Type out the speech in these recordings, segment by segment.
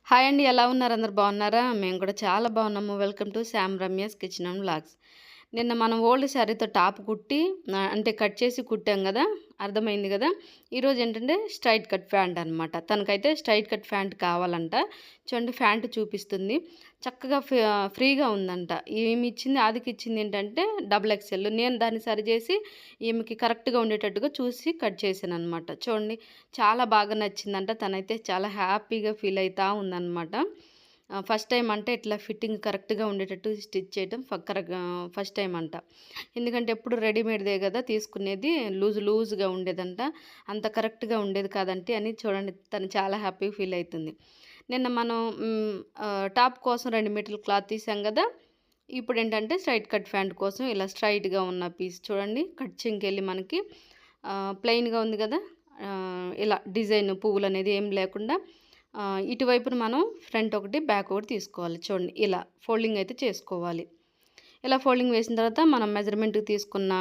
Hi అండి. ఎలా ఉన్నారు? అందరూ బాగున్నారా? మేము కూడా చాలా బాగున్నాము. Welcome to Shyam Ramya's kitchen and vlogs. నిన్న మనం ఓల్డ్ శారీతో టాప్ కుట్టి అంటే కట్ చేసి కుట్టాం గదా! అర్థమైంది గదా! ఈరోజు ఏంటంటే స్ట్రైట్ కట్ ప్యాంట్ అనమాట. తనకైతే స్ట్రైట్ కట్ ప్యాంట్ కావాలంట. చూడండి ప్యాంట్ చూపిస్తుంది. చక్కగా ఫ్రీగా ఉందంట. ఈమె ఇచ్చింది ఆదికిచ్చింది ఏంటంటే డబుల్ ఎక్సెల్. నేను దాన్ని సరిచేసి ఈమెకి కరెక్ట్‌గా ఉండేటట్టుగా చూసి కట్ చేశాననమాట. చూడండి చాలా బాగా నచ్చిందంట. తనైతే చాలా హ్యాపీగా ఫీల్ అయితా ఉందనమాట. ఫస్ట్ టైమ్ అంటే ఇట్లా ఫిట్టింగ్ కరెక్ట్‌గా ఉండేటట్టు స్టిచ్ చేయడం ఫస్ట్ టైమ్ అంట. ఎందుకంటే ఎప్పుడు రెడీమేడ్‌దే గదా తీసుకునేది. లూజ్‌గా ఉండేదంట. అంత కరెక్ట్‌గా ఉండేది కాదంటీ అని చూడండి తను చాలా హ్యాపీగా ఫీల్ అయితుంది. నిన్న మనం టాప్ కోసం 2 మీటర్ల క్లాత్ తీసాం గదా! ఇప్పుడేంటంటే స్ట్రైట్ కట్ ప్యాంట్ కోసం ఇలా స్ట్రైట్‌గా ఉన్న పీస్ చూడండి కట్చింగ్‌కెళ్ళి మనకి ప్లెయిన్‌గా ఉంది గదా! ఇలా డిజైన్ పువ్వులనేది ఏం లేకుండా ఇటువైపున మనం ఫ్రంట్ ఒకటి, బ్యాక్ ఒకటి తీసుకోవాలి. చూడండి ఇలా ఫోల్డింగ్ అయితే చేసుకోవాలి. ఇలా ఫోల్డింగ్ వేసిన తర్వాత మనం మెజర్మెంట్‌కి తీసుకున్న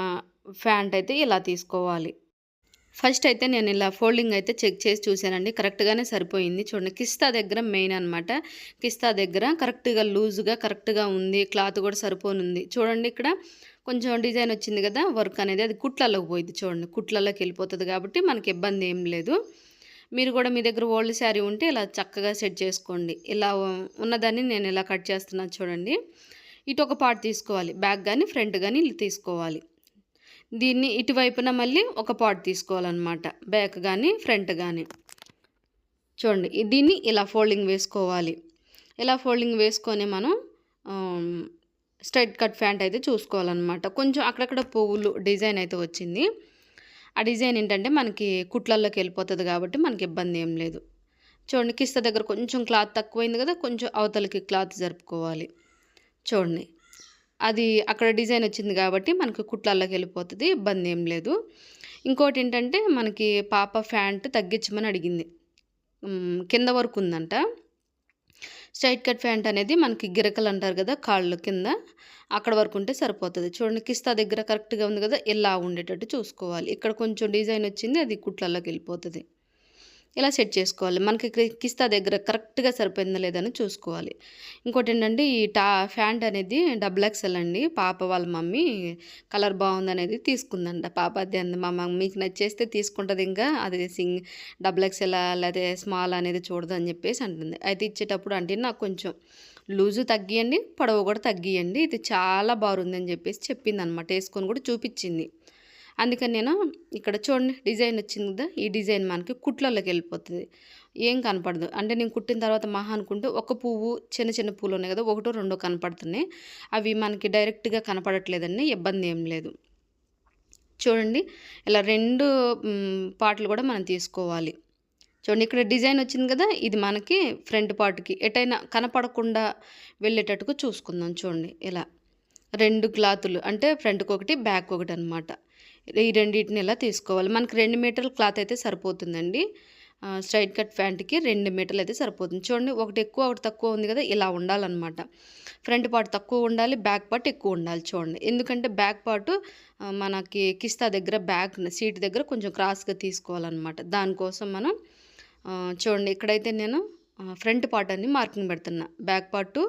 ప్యాంట్ అయితే ఇలా తీసుకోవాలి. ఫస్ట్ అయితే నేను ఇలా ఫోల్డింగ్ అయితే చెక్ చేసి చూసానండి. కరెక్ట్‌గానే సరిపోయింది. చూడండి కిస్తా దగ్గర మెయిన్ అనమాట. కిస్తా దగ్గర కరెక్ట్‌గా లూజ్‌గా కరెక్ట్‌గా ఉంది. క్లాత్ కూడా సరిపోనుంది. చూడండి ఇక్కడ కొంచెం డిజైన్ వచ్చింది కదా! వర్క్ అనేది అది కుట్లలోకి పోయిద్ది చూడండి. కుట్లలోకి వెళ్ళిపోతది కాబట్టి మనకి ఇబ్బంది ఏం లేదు. మీరు కూడా మీ దగ్గర ఓల్డ్ శారీ ఉంటే ఇలా చక్కగా సెట్ చేసుకోండి. ఇలా ఉన్నదాన్ని నేను ఇలా కట్ చేస్తున్నాను చూడండి. ఇటు ఒక పార్ట్ తీసుకోవాలి. బ్యాక్ గాని, ఫ్రంట్ గాని ఇలా తీసుకోవాలి. దీన్ని ఇటువైపున మళ్ళీ ఒక పార్ట్ తీసుకోవాలన్నమాట. బ్యాక్ గాని, ఫ్రంట్ గాని. చూడండి దీన్ని ఇలా ఫోల్డింగ్ వేసుకోవాలి. ఇలా ఫోల్డింగ్ వేసుకొని మనం స్ట్రైట్ కట్ ప్యాంట్ అయితే చూసుకోవాలన్నమాట. కొంచెం అక్కడక్కడ పువ్వులు డిజైన్ అయితే వచ్చింది. ఆ డిజైన్ ఏంటంటే మనకి కుట్లల్లోకి వెళ్ళిపోతుంది కాబట్టి మనకి ఇబ్బంది ఏం లేదు. చూడండి కిస్తా దగ్గర కొంచెం క్లాత్ తక్కువైంది కదా! కొంచెం అవతలకి క్లాత్ జరుపుకోవాలి. చూడండి అది అక్కడ డిజైన్ వచ్చింది కాబట్టి మనకి కుట్లల్లోకి వెళ్ళిపోతుంది. ఇబ్బంది ఏం లేదు. ఇంకోటి ఏంటంటే మనకి పాప ప్యాంట్ తగ్గించమని అడిగింది. కింద వరకు ఉందంట. స్ట్రైట్ కట్ ప్యాంట్ అనేది మనకి గిరకలు అంటారు కదా! కాళ్ళు కింద అక్కడ వరకు ఉంటే సరిపోతుంది. చూడండి కిస్తా దగ్గర కరెక్ట్‌గా ఉంది కదా! ఇలా ఉండేటట్టు చూసుకోవాలి. ఇక్కడ కొంచెం డిజైన్ వచ్చింది అది కుట్లల్లోకి వెళ్ళిపోతుంది. ఇలా సెట్ చేసుకోవాలి. మనకి కిస్తా దగ్గర కరెక్ట్‌గా సరిపోయిందా లేదా అని చూసుకోవాలి. ఇంకోటేంటంటే ఈ ప్యాంట్ అనేది డబుల్ ఎక్సెల్ అండి. పాప వాళ్ళ మమ్మీ కలర్ బాగుందనేది తీసుకుందంట. పాప అదే అంది, మా మమ్మీకి నచ్చేస్తే తీసుకుంటది ఇంకా అది డబుల్ ఎక్సెలా లేతే స్మాల్ అనేది చూడదు అని చెప్పేసి అంటుంది. అయితే ఇచ్చేటప్పుడు అంటే నాకు కొంచెం లూజు తగ్గియండి, పొడవు కూడా తగ్గియండి. ఇది చాలా బాగుందని చెప్పేసి చెప్పిందనమాట. వేసుకొని కూడా చూపించింది. అందుకని నేను ఇక్కడ చూడండి డిజైన్ వచ్చింది కదా! ఈ డిజైన్ మనకి కుట్లలోకి వెళ్ళిపోతుంది. ఏం కనపడదు. అంటే నేను కుట్టిన తర్వాత మహా అనుకుంటే ఒక పువ్వు చిన్న చిన్న పూలు ఉన్నాయి కదా! ఒకటో రెండో కనపడుతున్నాయి. అవి మనకి డైరెక్ట్‌గా కనపడట్లేదండి. ఇబ్బంది ఏం లేదు. చూడండి ఇలా 2 పార్ట్‌లు కూడా మనం తీసుకోవాలి. చూడండి ఇక్కడ డిజైన్ వచ్చింది కదా! ఇది మనకి ఫ్రంట్ పార్ట్‌కి ఎటైనా కనపడకుండా వెళ్ళేటట్టుగా చూసుకుందాం చూడండి ఇలా. 2 క్లాతులు అంటే ఫ్రంట్‌కొకటి, బ్యాక్‌కొకటి అనమాట. ఈ రెండిటిని ఇలా తీసుకోవాలి. మనకి 2 మీటర్ల క్లాత్ అయితే సరిపోతుందండి. స్ట్రైట్ కట్ ప్యాంట్‌కి 2 మీటర్లు అయితే సరిపోతుంది. చూడండి ఒకటి ఎక్కువ, ఒకటి తక్కువ ఉంది కదా! ఇలా ఉండాలనమాట. ఫ్రంట్ పార్ట్ తక్కువ ఉండాలి, బ్యాక్ పార్ట్ ఎక్కువ ఉండాలి చూడండి. ఎందుకంటే బ్యాక్ పార్ట్ మనకి కిస్తా దగ్గర బ్యాక్ సీట్ దగ్గర కొంచెం క్రాస్‌గా తీసుకోవాలనమాట. దానికోసం మనం చూడండి ఇక్కడైతే నేను ఫ్రంట్ పార్ట్ అని మార్కింగ్ పెడుతున్నా. బ్యాక్ పార్టు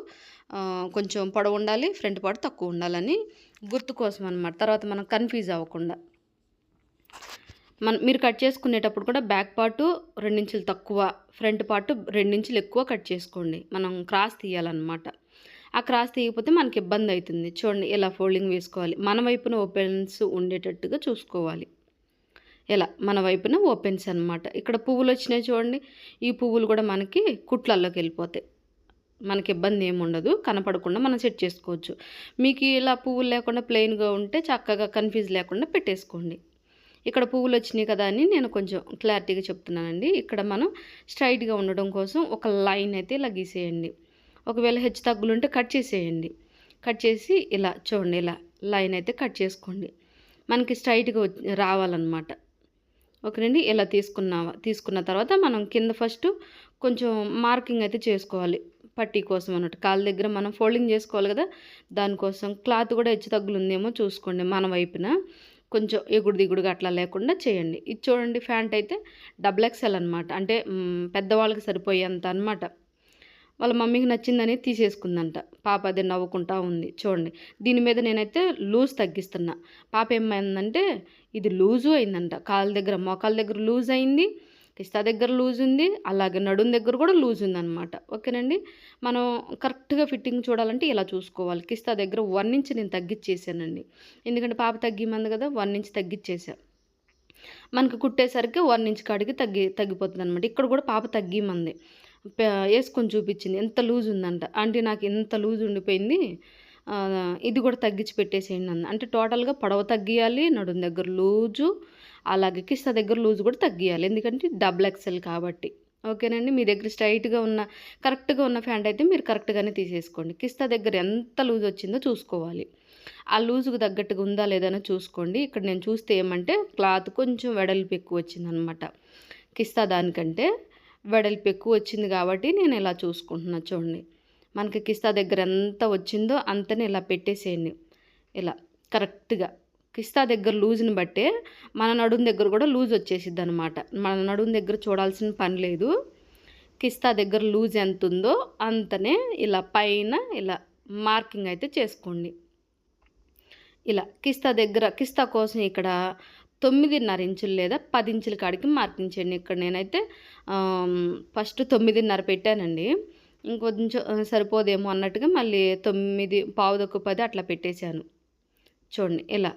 కొంచెం పొడవు ఉండాలి, ఫ్రంట్ పార్ట్ తక్కువ ఉండాలని గుర్తు కోసం అనమాట. తర్వాత మనం కన్‌ఫ్యూజ్ అవ్వకుండా. మీరు కట్ చేసుకునేటప్పుడు కూడా బ్యాక్ పార్టు 2 ఇంచులు తక్కువ, ఫ్రంట్ పార్ట్ 2 ఇంచులు ఎక్కువ కట్ చేసుకోండి. మనం క్రాస్ తీయాలన్నమాట. ఆ క్రాస్ తీయకపోతే మనకి ఇబ్బంది అవుతుంది. చూడండి ఇలా ఫోల్డింగ్ వేసుకోవాలి. మన వైపున ఓపెన్స్ ఉండేటట్టుగా చూసుకోవాలి. ఇలా మన వైపున ఓపెన్స్ అనమాట. ఇక్కడ పువ్వులు వచ్చినాయి చూడండి. ఈ పువ్వులు కూడా మనకి కుట్లల్లోకి వెళ్ళిపోతాయి. మనకి ఇబ్బంది ఏమి ఉండదు. కనపడకుండా మనం సెట్ చేసుకోవచ్చు. మీకు ఇలా పువ్వులు లేకుండా ప్లెయిన్‌గా ఉంటే చక్కగా కన్‌ఫ్యూజ్ లేకుండా పెట్టేసుకోండి. ఇక్కడ పువ్వులు వచ్చినాయి కదా అని నేను కొంచెం క్లారిటీగా చెప్తున్నానండి. ఇక్కడ మనం స్ట్రైట్‌గా ఉండడం కోసం ఒక లైన్ అయితే ఇలా గీసేయండి. ఒకవేళ హెచ్చు తగ్గులుంటే కట్ చేసేయండి. కట్ చేసి ఇలా చూడండి ఇలా లైన్ అయితే కట్ చేసుకోండి. మనకి స్ట్రైట్‌గా రావాలన్నమాట. ఓకేనండి. ఇలా తీసుకున్న తర్వాత మనం కింద ఫస్ట్ కొంచెం మార్కింగ్ అయితే చేసుకోవాలి. పట్టీ కోసం అన్నట్టు. కాళ్ళ దగ్గర మనం ఫోల్డింగ్ చేసుకోవాలి కదా! దానికోసం క్లాత్ కూడా హెచ్చు తగ్గులుందేమో చూసుకోండి మన వైపున. కొంచెం ఎగుడు దిగుడుగా అట్లా లేకుండా చేయండి. ఇది చూడండి ప్యాంట్ అయితే డబుల్ ఎక్సెల్ అనమాట. అంటే పెద్దవాళ్ళకి సరిపోయేంత అనమాట. వాళ్ళ మమ్మీకి నచ్చిందని తీసేసుకుందంట. పాప అదే నవ్వుకుంటా ఉంది. చూడండి. దీని మీద నేనైతే లూజ్ తగ్గిస్తున్నా. పాప ఏమైందంటే ఇది లూజు అయిందంట. కాళ్ళ దగ్గర, మోకాళ్ళ దగ్గర లూజ్ అయింది. కిస్తా దగ్గర లూజ్ ఉంది. అలాగే నడుం దగ్గర కూడా లూజ్ ఉందనమాట. ఓకేనండి. మనం కరెక్ట్‌గా ఫిట్టింగ్ చూడాలంటే ఇలా చూసుకోవాలి. కిస్తా దగ్గర 1 ఇంచ్ నేను తగ్గిచ్చేసానండి. ఎందుకంటే పాప తగ్గిమంది కదా! 1 ఇంచ్ తగ్గిచ్చేసా. మనకు కుట్టేసరికి 1 ఇంచ్ కాడికి తగ్గిపోతుందనమాట. ఇక్కడ కూడా పాప తగ్గిమంది. ఏసుకొని చూపించింది. ఎంత లూజ్ ఉందంట. ఆంటీ నాకు ఇంత లూజ్ ఉండిపోయింది. ఇది కూడా తగ్గించి పెట్టేసేయండి అంది. అంటే టోటల్‌గా పొడవు తగ్గియాలి, నడుం దగ్గర లూజు, అలాగే కిస్తా దగ్గర లూజ్ కూడా తగ్గియాలి. ఎందుకంటే డబుల్ ఎక్సెల్ కాబట్టి. ఓకేనండి. మీ దగ్గర స్ట్రైట్‌గా ఉన్న కరెక్ట్‌గా ఉన్న ప్యాంట్ అయితే మీరు కరెక్ట్‌గానే తీసేసుకోండి. కిస్తా దగ్గర ఎంత లూజ్ వచ్చిందో చూసుకోవాలి. ఆ లూజుకు తగ్గట్టుగా ఉందా లేదా అని చూసుకోండి. ఇక్కడ నేను చూస్తే ఏమంటే క్లాత్ కొంచెం వెడల్పు ఎక్కువ వచ్చిందనమాట. కిస్తా దానికంటే వెడల్పు ఎక్కువ వచ్చింది కాబట్టి నేను ఇలా చూసుకుంటున్నా చూడండి. మనకి కిస్తా దగ్గర ఎంత వచ్చిందో అంతనే ఇలా పెట్టేసేయండి. ఇలా కరెక్ట్‌గా కిస్తా దగ్గర లూజ్‌ని బట్టే మన నడుం దగ్గర కూడా లూజ్ వచ్చేసిద్ది అనమాట. మన నడుం దగ్గర చూడాల్సిన పని లేదు. కిస్తా దగ్గర లూజ్ ఎంత ఉందో అంతనే ఇలా పైన ఇలా మార్కింగ్ అయితే చేసుకోండి. ఇలా కిస్తా కోసం ఇక్కడ 9.5 ఇంచులు లేదా 10 ఇంచుల కాడికి మార్కింగ్ చేయండి. ఇక్కడ నేనైతే ఫస్ట్ 9.5 పెట్టానండి. ఇంకొంచెం సరిపోదేమో అన్నట్టుగా మళ్ళీ 9, పావుతక్కువ 10 అట్లా పెట్టేశాను. చూడండి ఇలా.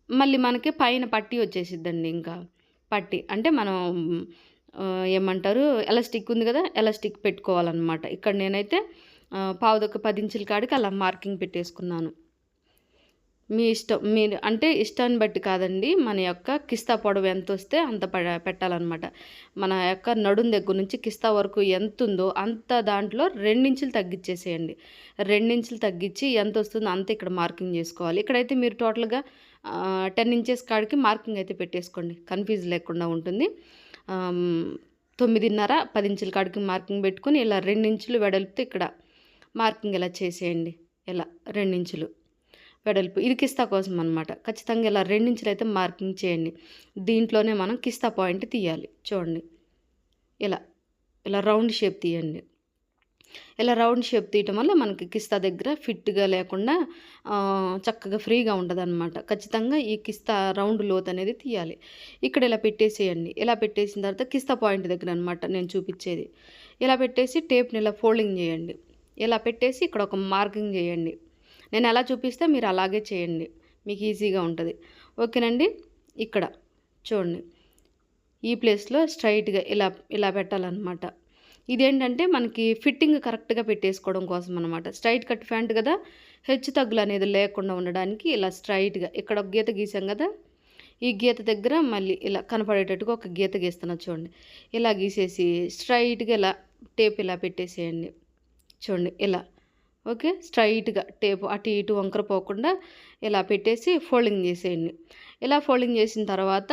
మళ్ళీ మనకి పైన పట్టీ వచ్చేసిద్దండి ఇంకా. పట్టీ అంటే మనం ఏమంటారు ఎలాస్టిక్ ఉంది కదా! ఎలాస్టిక్ పెట్టుకోవాలన్నమాట. ఇక్కడ నేనైతే పావుతక్కువ 10 ఇంచుల కాడికి అలా మార్కింగ్ పెట్టేసుకున్నాను. మీ ఇష్టం. మీరు అంటే ఇష్టాన్ని బట్టి కాదండి. మన యొక్క కిస్తా పొడవు ఎంతొస్తే అంత పెట్టాలనమాట. మన యొక్క నడుం దగ్గర నుంచి కిస్తా వరకు ఎంతుందో అంత దాంట్లో 2 ఇంచులు తగ్గిచ్చేసేయండి. 2 ఇంచులు తగ్గించి ఎంతొస్తుందో అంత ఇక్కడ మార్కింగ్ చేసుకోవాలి. ఇక్కడైతే మీరు టోటల్‌గా 10 ఇంచెస్ కాడికి మార్కింగ్ అయితే పెట్టేసుకోండి. కన్‌ఫ్యూజ్ లేకుండా ఉంటుంది. 9.5, 10 ఇంచుల కాడికి మార్కింగ్ పెట్టుకొని ఇలా 2 ఇంచులు వెడల్పుతో ఇక్కడ మార్కింగ్ ఇలా చేసేయండి. ఇలా 2 ఇంచులు వెడల్పు. ఇది కిస్తా కోసం అనమాట. ఖచ్చితంగా ఇలా 2 ఇంచులు అయితే మార్కింగ్ చేయండి. దీంట్లోనే మనం కిస్తా పాయింట్ తీయాలి. చూడండి. ఇలా రౌండ్ షేప్ తీయండి. ఇలా రౌండ్ షేప్ తీయటం వల్ల మనకి కిస్తా దగ్గర ఫిట్‌గా లేకుండా చక్కగా ఫ్రీగా ఉంటదనమాట. ఖచ్చితంగా ఈ కిస్తా రౌండ్ లోత్ అనేది తీయాలి. ఇక్కడ ఇలా పెట్టేసేయండి. ఇలా పెట్టేసిన తర్వాత కిస్తా పాయింట్ దగ్గర అనమాట నేను చూపించేది. ఇలా పెట్టేసి టేప్‌ని ఇలా ఫోల్డింగ్ చేయండి. ఇలా పెట్టేసి ఇక్కడ ఒక మార్కింగ్ చేయండి. నేను ఎలా చూపిస్తే మీరు అలాగే చేయండి. మీకు ఈజీగా ఉంటుంది. ఓకేనండి. ఇక్కడ చూడండి. ఈ ప్లేస్‌లో స్ట్రైట్‌గా ఇలా పెట్టాలన్నమాట. ఇదేంటంటే మనకి ఫిట్టింగ్ కరెక్ట్‌గా పెట్టేసుకోవడం కోసం అనమాట. స్ట్రైట్ కట్ ప్యాంట్ కదా! హెచ్చు తగ్గులు అనేది లేకుండా ఉండడానికి ఇలా స్ట్రైట్‌గా ఇక్కడ ఒక గీత గీసాం కదా! ఈ గీత దగ్గర మళ్ళీ ఇలా కనపడేటట్టుగా ఒక గీత గీస్తున్నా చూడండి. ఇలా గీసేసి స్ట్రైట్‌గా ఇలా టేప్ ఇలా పెట్టేసేయండి. చూడండి ఇలా. ఓకే. స్ట్రైట్‌గా టేపు అటు ఇటు వంకర పోకుండా ఇలా పెట్టేసి ఫోల్డింగ్ చేసేయండి. ఇలా ఫోల్డింగ్ చేసిన తర్వాత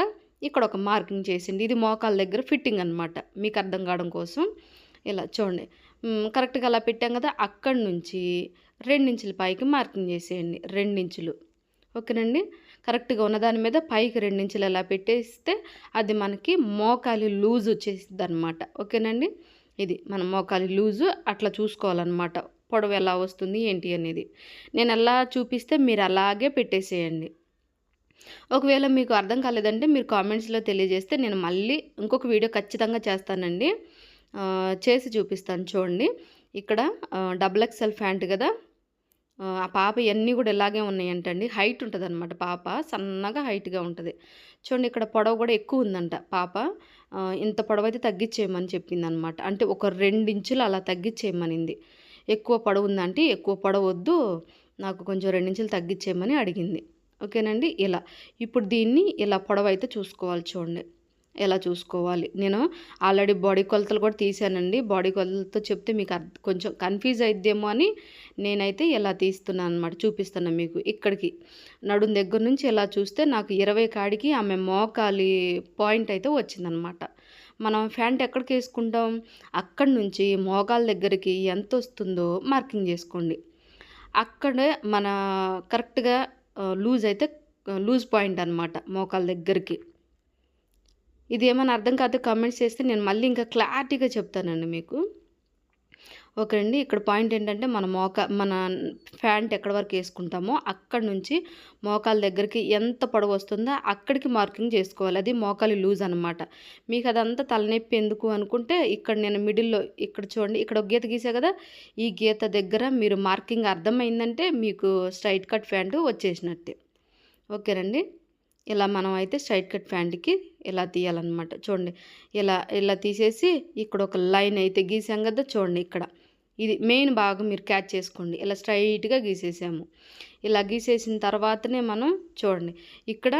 ఇక్కడ ఒక మార్కింగ్ చేసేయండి. ఇది మోకాళ్ళ దగ్గర ఫిట్టింగ్ అనమాట. మీకు అర్థం కావడం కోసం ఇలా చూడండి. కరెక్ట్‌గా అలా పెట్టాం కదా! అక్కడి నుంచి 2 ఇంచుల పైకి మార్కింగ్ చేసేయండి. 2 ఇంచులు. ఓకేనండి. కరెక్ట్‌గా ఉన్నదాని మీద పైకి 2 ఇంచులు అలా పెట్టేస్తే అది మనకి మోకాలి లూజ్ వచ్చేసిద్దనమాట. ఓకేనండి. ఇది మన మోకాలి లూజు అట్లా చూసుకోవాలన్నమాట. పొడవు ఎలా వస్తుంది ఏంటి అనేది. నేను ఎలా చూపిస్తే మీరు అలాగే పెట్టేసేయండి. ఒకవేళ మీకు అర్థం కాలేదంటే మీరు కామెంట్స్‌లో తెలియజేస్తే నేను మళ్ళీ ఇంకొక వీడియో ఖచ్చితంగా చేస్తానండి. చేసి చూపిస్తాను చూడండి. ఇక్కడ డబుల్ ఎక్సెల్ ప్యాంట్ కదా! ఆ పాప ఇయన్నీ కూడా ఇలాగే ఉన్నాయంటండి. హైట్ ఉంటదనమాట పాప. సన్నగా హైట్‌గా ఉంటది. చూడండి ఇక్కడ పొడవు కూడా ఎక్కువ ఉందంట పాప. ఇంత పొడవైతే తగ్గిచ్చేయమని చెప్పిందనమాట. అంటే ఒక 2 ఇంచులు అలా తగ్గిచ్చేయమనింది. ఎక్కువ పొడవుందంటే ఎక్కువ పొడవొద్దు. నాకు కొంచెం 2 ఇంచులు తగ్గిచ్చేయమని అడిగింది. ఓకేనండి. ఇలా. ఇప్పుడు దీన్ని ఇలా పొడవైతే చూసుకోవాలి చూడండి. ఎలా చూసుకోవాలి. నేను ఆల్రెడీ బాడీ కొలతలు కూడా తీసానండి. బాడీ కొలతలతో చెప్తే మీకు కొంచెం కన్‌ఫ్యూజ్ అయిద్దేమో అని నేనైతే ఇలా తీస్తున్నాను అనమాట. చూపిస్తున్నా మీకు. ఇక్కడికి నడుం దగ్గర నుంచి ఇలా చూస్తే నాకు 20 కాడికి ఆమె మోకాలి పాయింట్ అయితే వచ్చిందనమాట. మనం ప్యాంట్ ఎక్కడికేసుకుంటాం? అక్కడి నుంచి మోకాళ్ళ దగ్గరికి ఎంతొస్తుందో మార్కింగ్ చేసుకోండి. అక్కడే మన కరెక్ట్‌గా లూజ్ అయితే లూజ్ పాయింట్ అనమాట మోకాళ్ళ దగ్గరికి. ఇది ఏమైనా అర్థం కాతే కామెంట్స్ చేస్తే నేను మళ్ళీ ఇంకా క్లారిటీగా చెప్తానండి మీకు. ఓకే అండి. ఇక్కడ పాయింట్ ఏంటంటే మన ప్యాంట్ ఎక్కడి వరకు ఏసుకుంటామో అక్కడి నుంచి మోకాళ్ళ దగ్గరికి ఎంత పొడవొస్తుందో అక్కడికి మార్కింగ్ చేసుకోవాలి. అది మోకాలి లూజ్ అనమాట. మీకు అదంతా తలనొప్పి ఎందుకు అనుకుంటే ఇక్కడ నేను మిడిల్‌లో ఇక్కడ చూడండి, ఇక్కడ ఒక గీత గీసా కదా! ఈ గీత దగ్గర మీరు మార్కింగ్ అర్థమైందంటే మీకు స్ట్రైట్ కట్ ప్యాంటు వచ్చేసినట్టే. ఓకేనండి. ఇలా మనం అయితే స్ట్రైట్ కట్ ప్యాంట్‌కి ఇలా తీయాలనమాట. చూడండి, ఇలా తీసేసి ఇక్కడ ఒక లైన్ అయితే గీసాం కదా! చూడండి ఇక్కడ. ఇది మెయిన్ భాగం మీరు క్యాచ్ చేసుకోండి. ఇలా స్ట్రైట్‌గా గీసేసాము. ఇలా గీసేసిన తర్వాతనే మనం చూడండి ఇక్కడ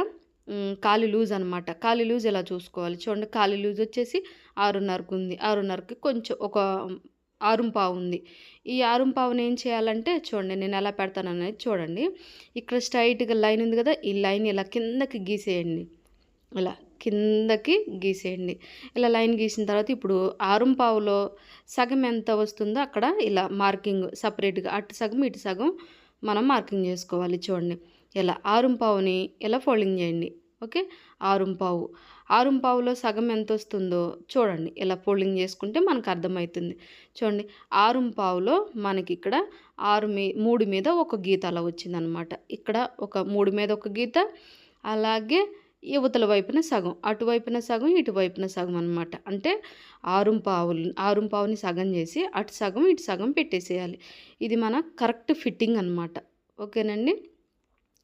కాలి లూజ్ అనమాట. కాలి లూజ్ ఇలా చూసుకోవాలి. చూడండి, కాలి లూజ్ వచ్చేసి 6:30కు ఉంది. 6:30కి కొంచెం ఒక ఆరుంపావు ఉంది. ఈ ఆరుంపావుని ఏం చేయాలంటే చూడండి, నేను ఎలా పెడతాననేది చూడండి. ఇక్కడ స్ట్రైట్‌గా లైన్ ఉంది కదా! ఈ లైన్ ఇలా కిందకి గీసేయండి. ఇలా కిందకి గీసేయండి. ఇలా లైన్ గీసిన తర్వాత ఇప్పుడు ఆరుంపావులో సగం ఎంత వస్తుందో అక్కడ ఇలా మార్కింగ్ సపరేట్‌గా అటు సగం, ఇటు సగం మనం మార్కింగ్ చేసుకోవాలి. చూడండి, ఇలా ఆరుంపావుని ఇలా ఫోల్డింగ్ చేయండి. ఓకే, ఆరుంపావు. ఆరుంపావులో సగం ఎంత వస్తుందో చూడండి, ఇలా ఫోల్డింగ్ చేసుకుంటే మనకు అర్థమవుతుంది. చూడండి, ఆరుంపావులో మనకి ఇక్కడ 3 మీద ఒక గీత అలా వచ్చిందనమాట. ఇక్కడ ఒక 3 మీద ఒక గీత, అలాగే యువతల వైపున సగం, అటువైపున సగం, ఇటువైపున సగం అనమాట. అంటే ఆరుంపావుని సగం చేసి అటు సగం, ఇటు సగం పెట్టేసేయాలి. ఇది మన కరెక్ట్ ఫిట్టింగ్ అనమాట. ఓకేనండి.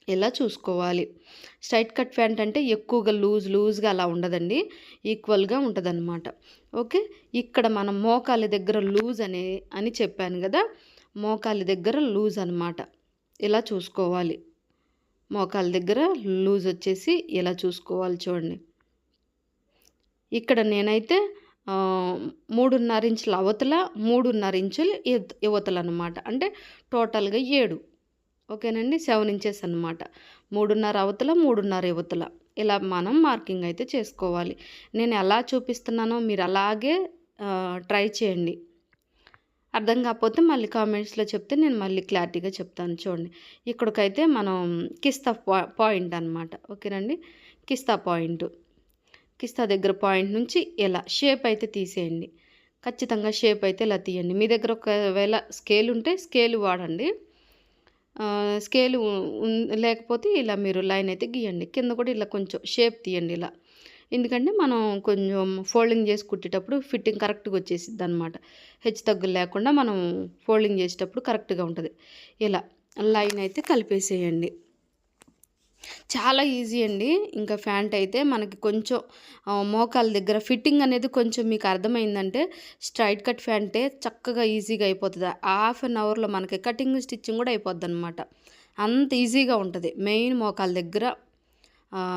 ఇలా చూసుకోవాలి. స్ట్రైట్ కట్ ప్యాంట్ అంటే ఎక్కువగా లూజ్గా అలా ఉండదండి, ఈక్వల్గా ఉంటుందన్నమాట. ఓకే, ఇక్కడ మనం మోకాలి దగ్గర లూజ్ అని చెప్పాను కదా! మోకాలి దగ్గర లూజ్ అనమాట. ఇలా చూసుకోవాలి. మోకాలి దగ్గర లూజ్ వచ్చేసి ఇలా చూసుకోవాలి. చూడండి, ఇక్కడ నేనైతే 3.5 ఇంచుల అవతల, 3.5 ఇంచులు యువతల అనమాట. అంటే టోటల్గా 7. ఓకేనండి, 7 ఇంచెస్ అనమాట. 3.5 అవతల, 3.5 యువతల. ఇలా మనం మార్కింగ్ అయితే చేసుకోవాలి. నేను ఎలా చూపిస్తున్నానో మీరు అలాగే ట్రై చేయండి. అర్థం కాకపోతే మళ్ళీ కామెంట్స్లో చెప్తే నేను మళ్ళీ క్లారిటీగా చెప్తాను. చూడండి, ఇక్కడికైతే మనం కిస్తా పాయింట్ అనమాట. ఓకేనండి, కిస్తా పాయింట్. కిస్తా దగ్గర పాయింట్ నుంచి ఇలా షేప్ అయితే తీసేయండి. ఖచ్చితంగా షేప్ అయితే ఇలా తీయండి. మీ దగ్గర ఒకవేళ స్కేల్ ఉంటే స్కేల్ వాడండి. స్కేల్ లేకపోతే ఇలా మీరు లైన్ అయితే గీయండి. కింద కూడా ఇలా కొంచెం షేప్ తీయండి ఇలా. ఎందుకంటే మనం కొంచెం ఫోల్డింగ్ చేసి కుట్టేటప్పుడు ఫిట్టింగ్ కరెక్ట్గా వచ్చేసిద్ది అనమాట. హెచ్చు తగ్గులు లేకుండా మనం ఫోల్డింగ్ చేసేటప్పుడు కరెక్ట్గా ఉంటుంది. ఇలా లైన్ అయితే కలిపేసేయండి. చాలా ఈజీ అండి. ఇంకా ప్యాంట్ అయితే మనకి కొంచెం మోకాల దగ్గర ఫిట్టింగ్ అనేది కొంచెం మీకు అర్థమైందంటే స్ట్రైట్ కట్ ప్యాంటే చక్కగా ఈజీగా అయిపోతుంది. హాఫ్ అన్ అవర్లో మనకి కటింగ్ స్టిచ్చింగ్ కూడా అయిపోద్ది అనమాట. అంత ఈజీగా ఉంటుంది. మెయిన్ మోకాల దగ్గర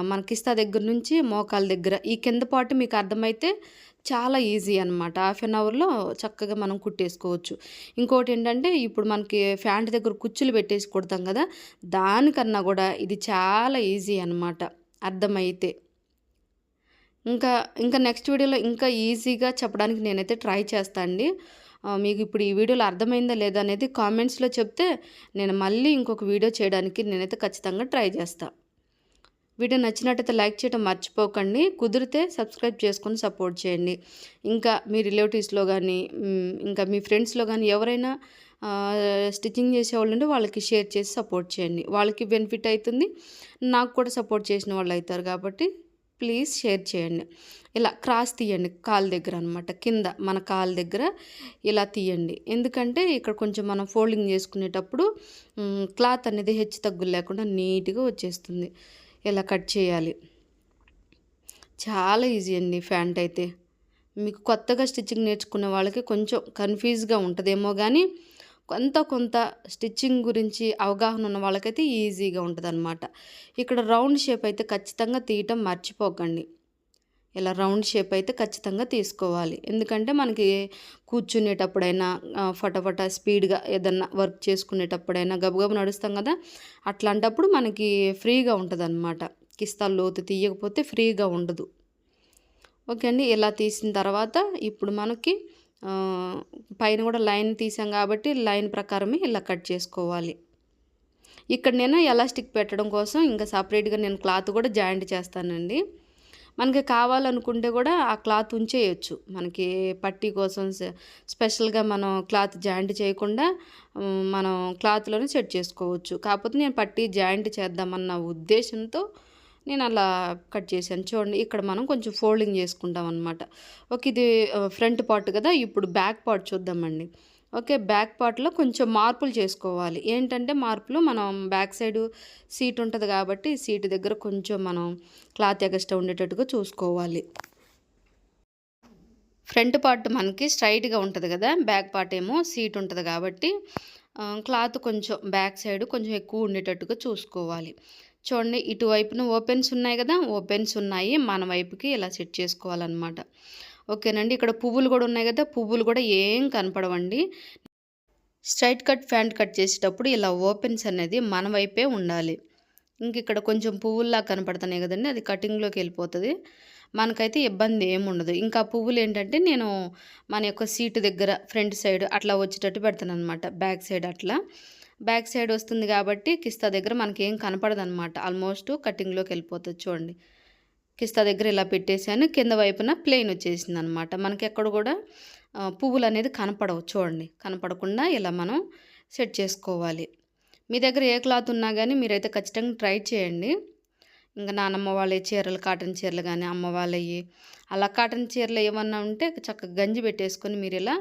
మన కిస్తా దగ్గర నుంచి మోకాల దగ్గర ఈ కింద పార్ట్ మీకు అర్థమైతే చాలా ఈజీ అనమాట. హాఫ్ అన్ అవర్లో చక్కగా మనం కుట్టేసుకోవచ్చు. ఇంకోటి ఏంటంటే ఇప్పుడు మనకి ప్యాంట్ దగ్గర కుచ్చులు పెట్టేసి కుడతాం కదా, దానికన్నా కూడా ఇది చాలా ఈజీ అనమాట అర్థమైతే. ఇంకా నెక్స్ట్ వీడియోలో ఇంకా ఈజీగా చెప్పడానికి నేనైతే ట్రై చేస్తాను అండి. మీకు ఇప్పుడు ఈ వీడియోలో అర్థమైందా లేదా అనేది కామెంట్స్లో చెప్తే నేను మళ్ళీ ఇంకొక వీడియో చేయడానికి నేనైతే ఖచ్చితంగా ట్రై చేస్తాను. వీడియో నచ్చినట్టయితే లైక్ చేయడం మర్చిపోకండి. కుదిరితే సబ్స్క్రైబ్ చేసుకొని సపోర్ట్ చేయండి. ఇంకా మీ రిలేటివ్స్లో కానీ ఇంకా మీ ఫ్రెండ్స్లో కానీ ఎవరైనా స్టిచ్చింగ్ చేసేవాళ్ళు ఉంటే వాళ్ళకి షేర్ చేసి సపోర్ట్ చేయండి. వాళ్ళకి బెనిఫిట్ అవుతుంది, నాకు కూడా సపోర్ట్ చేసిన వాళ్ళు అవుతారు. కాబట్టి ప్లీజ్ షేర్ చేయండి. ఇలా క్రాస్ తీయండి కాలు దగ్గర అనమాట. కింద మన కాలు దగ్గర ఇలా తీయండి. ఎందుకంటే ఇక్కడ కొంచెం మనం ఫోల్డింగ్ చేసుకునేటప్పుడు క్లాత్ అనేది హెచ్చు తగ్గులు లేకుండా నీట్గా వచ్చేస్తుంది. ఇలా కట్ చేయాలి. చాలా ఈజీ అండి ప్యాంట్ అయితే. మీకు కొత్తగా స్టిచ్చింగ్ నేర్చుకునే వాళ్ళకి కొంచెం కన్ఫ్యూజ్గా ఉంటుందేమో కానీ కొంత స్టిచ్చింగ్ గురించి అవగాహన ఉన్న వాళ్ళకైతే ఈజీగా ఉంటుంది అనమాట. ఇక్కడ రౌండ్ షేప్ అయితే ఖచ్చితంగా తీయటం మర్చిపోకండి. ఇలా రౌండ్ షేప్ అయితే ఖచ్చితంగా తీసుకోవాలి. ఎందుకంటే మనకి కూర్చునేటప్పుడైనా ఫటాఫట స్పీడ్గా ఏదన్నా వర్క్ చేసుకునేటప్పుడైనా గబగబా నడుస్తాం కదా, అట్లాంటప్పుడు మనకి ఫ్రీగా ఉంటుంది అనమాట. కిస్తా లోతు తీయకపోతే ఫ్రీగా ఉండదు. ఓకే అండి, ఇలా తీసిన తర్వాత ఇప్పుడు మనకి పైన కూడా లైన్ తీసాం కాబట్టి లైన్ ప్రకారమే ఇలా కట్ చేసుకోవాలి. ఇక్కడ నేను ఎలాస్టిక్ పెట్టడం కోసం ఇంకా సపరేట్గా నేను క్లాత్ కూడా జాయింట్ చేస్తానండి. మనకి కావాలనుకుంటే కూడా ఆ క్లాత్ ఉంచేయొచ్చు. మనకి పట్టీ కోసం స్పెషల్‌గా మనం క్లాత్ జాయింట్ చేయకుండా మనం క్లాత్‌లోనే సెట్ చేసుకోవచ్చు. కాకపోతే నేను పట్టీ జాయింట్ చేద్దామన్న ఉద్దేశంతో నేను అలా కట్ చేశాను. చూడండి ఇక్కడ మనం కొంచెం ఫోల్డింగ్ చేసుకుంటాం అనమాట. ఓకే. ఇది ఫ్రంట్ పార్ట్ కదా! ఇప్పుడు బ్యాక్ పార్ట్ చూద్దామండి. ఓకే. బ్యాక్ పార్ట్‌లో కొంచెం మార్పులు చేసుకోవాలి. ఏంటంటే మార్పులు మనం బ్యాక్ సైడు సీట్ ఉంటది కాబట్టి సీట్ దగ్గర కొంచెం మనం క్లాత్ ఎగస్ట్రా ఉండేటట్టుగా చూసుకోవాలి. ఫ్రంట్ పార్ట్ మనకి స్ట్రైట్‌గా ఉంటది కదా! బ్యాక్ పార్ట్ ఏమో సీట్ ఉంటది కాబట్టి క్లాత్ కొంచెం బ్యాక్ సైడ్ కొంచెం ఎక్కువ ఉండేటట్టుగా చూసుకోవాలి. చూడండి ఇటువైపున ఓపెన్స్ ఉన్నాయి కదా! ఓపెన్స్ ఉన్నాయి. మన వైపుకి ఇలా సెట్ చేసుకోవాలనమాట. ఓకేనండి. ఇక్కడ పువ్వులు కూడా ఉన్నాయి కదా! పువ్వులు కూడా ఏం కనపడవండి. స్ట్రైట్ కట్ ప్యాంట్ కట్ చేసేటప్పుడు ఇలా ఓపెన్స్ అనేది మన వైపే ఉండాలి. ఇక్కడ కొంచెం పువ్వుల్లా కనపడుతున్నాయి కదండీ! అది కటింగ్‌లోకి వెళ్ళిపోతది. మనకైతే ఇబ్బంది ఏముండదు. ఇంకా పువ్వులు ఏంటంటే నేను మన యొక్క సీటు దగ్గర ఫ్రంట్ సైడ్ అట్లా వచ్చేటట్టు పెడతాననమాట. బ్యాక్ సైడ్ అట్లా. బ్యాక్ సైడ్ వస్తుంది కాబట్టి కిస్తా దగ్గర మనకేం కనపడదనమాట. ఆల్మోస్ట్ కటింగ్‌లోకి వెళ్ళిపోతది చూడండి. కిస్తా దగ్గర ఇలా పెట్టేసాను. కింద వైపున ప్లెయిన్ వచ్చేసిందనమాట. మనకెక్కడ కూడా పువ్వులనేది కనపడవు చూడండి. కనపడకుండా ఇలా మనం సెట్ చేసుకోవాలి. మీ దగ్గర ఏ క్లాత్ ఉన్నా గానీ మీరైతే ఖచ్చితంగా ట్రై చేయండి. ఇంకా నానమ్మ వాళ్ళ చీరలు, కాటన్ చీరలు గానీ, అమ్మ వాళ్ళయి అలా కాటన్ చీరలు ఏమన్నా ఉంటే చక్కగా గంజి పెట్టేసుకొని మీరిలా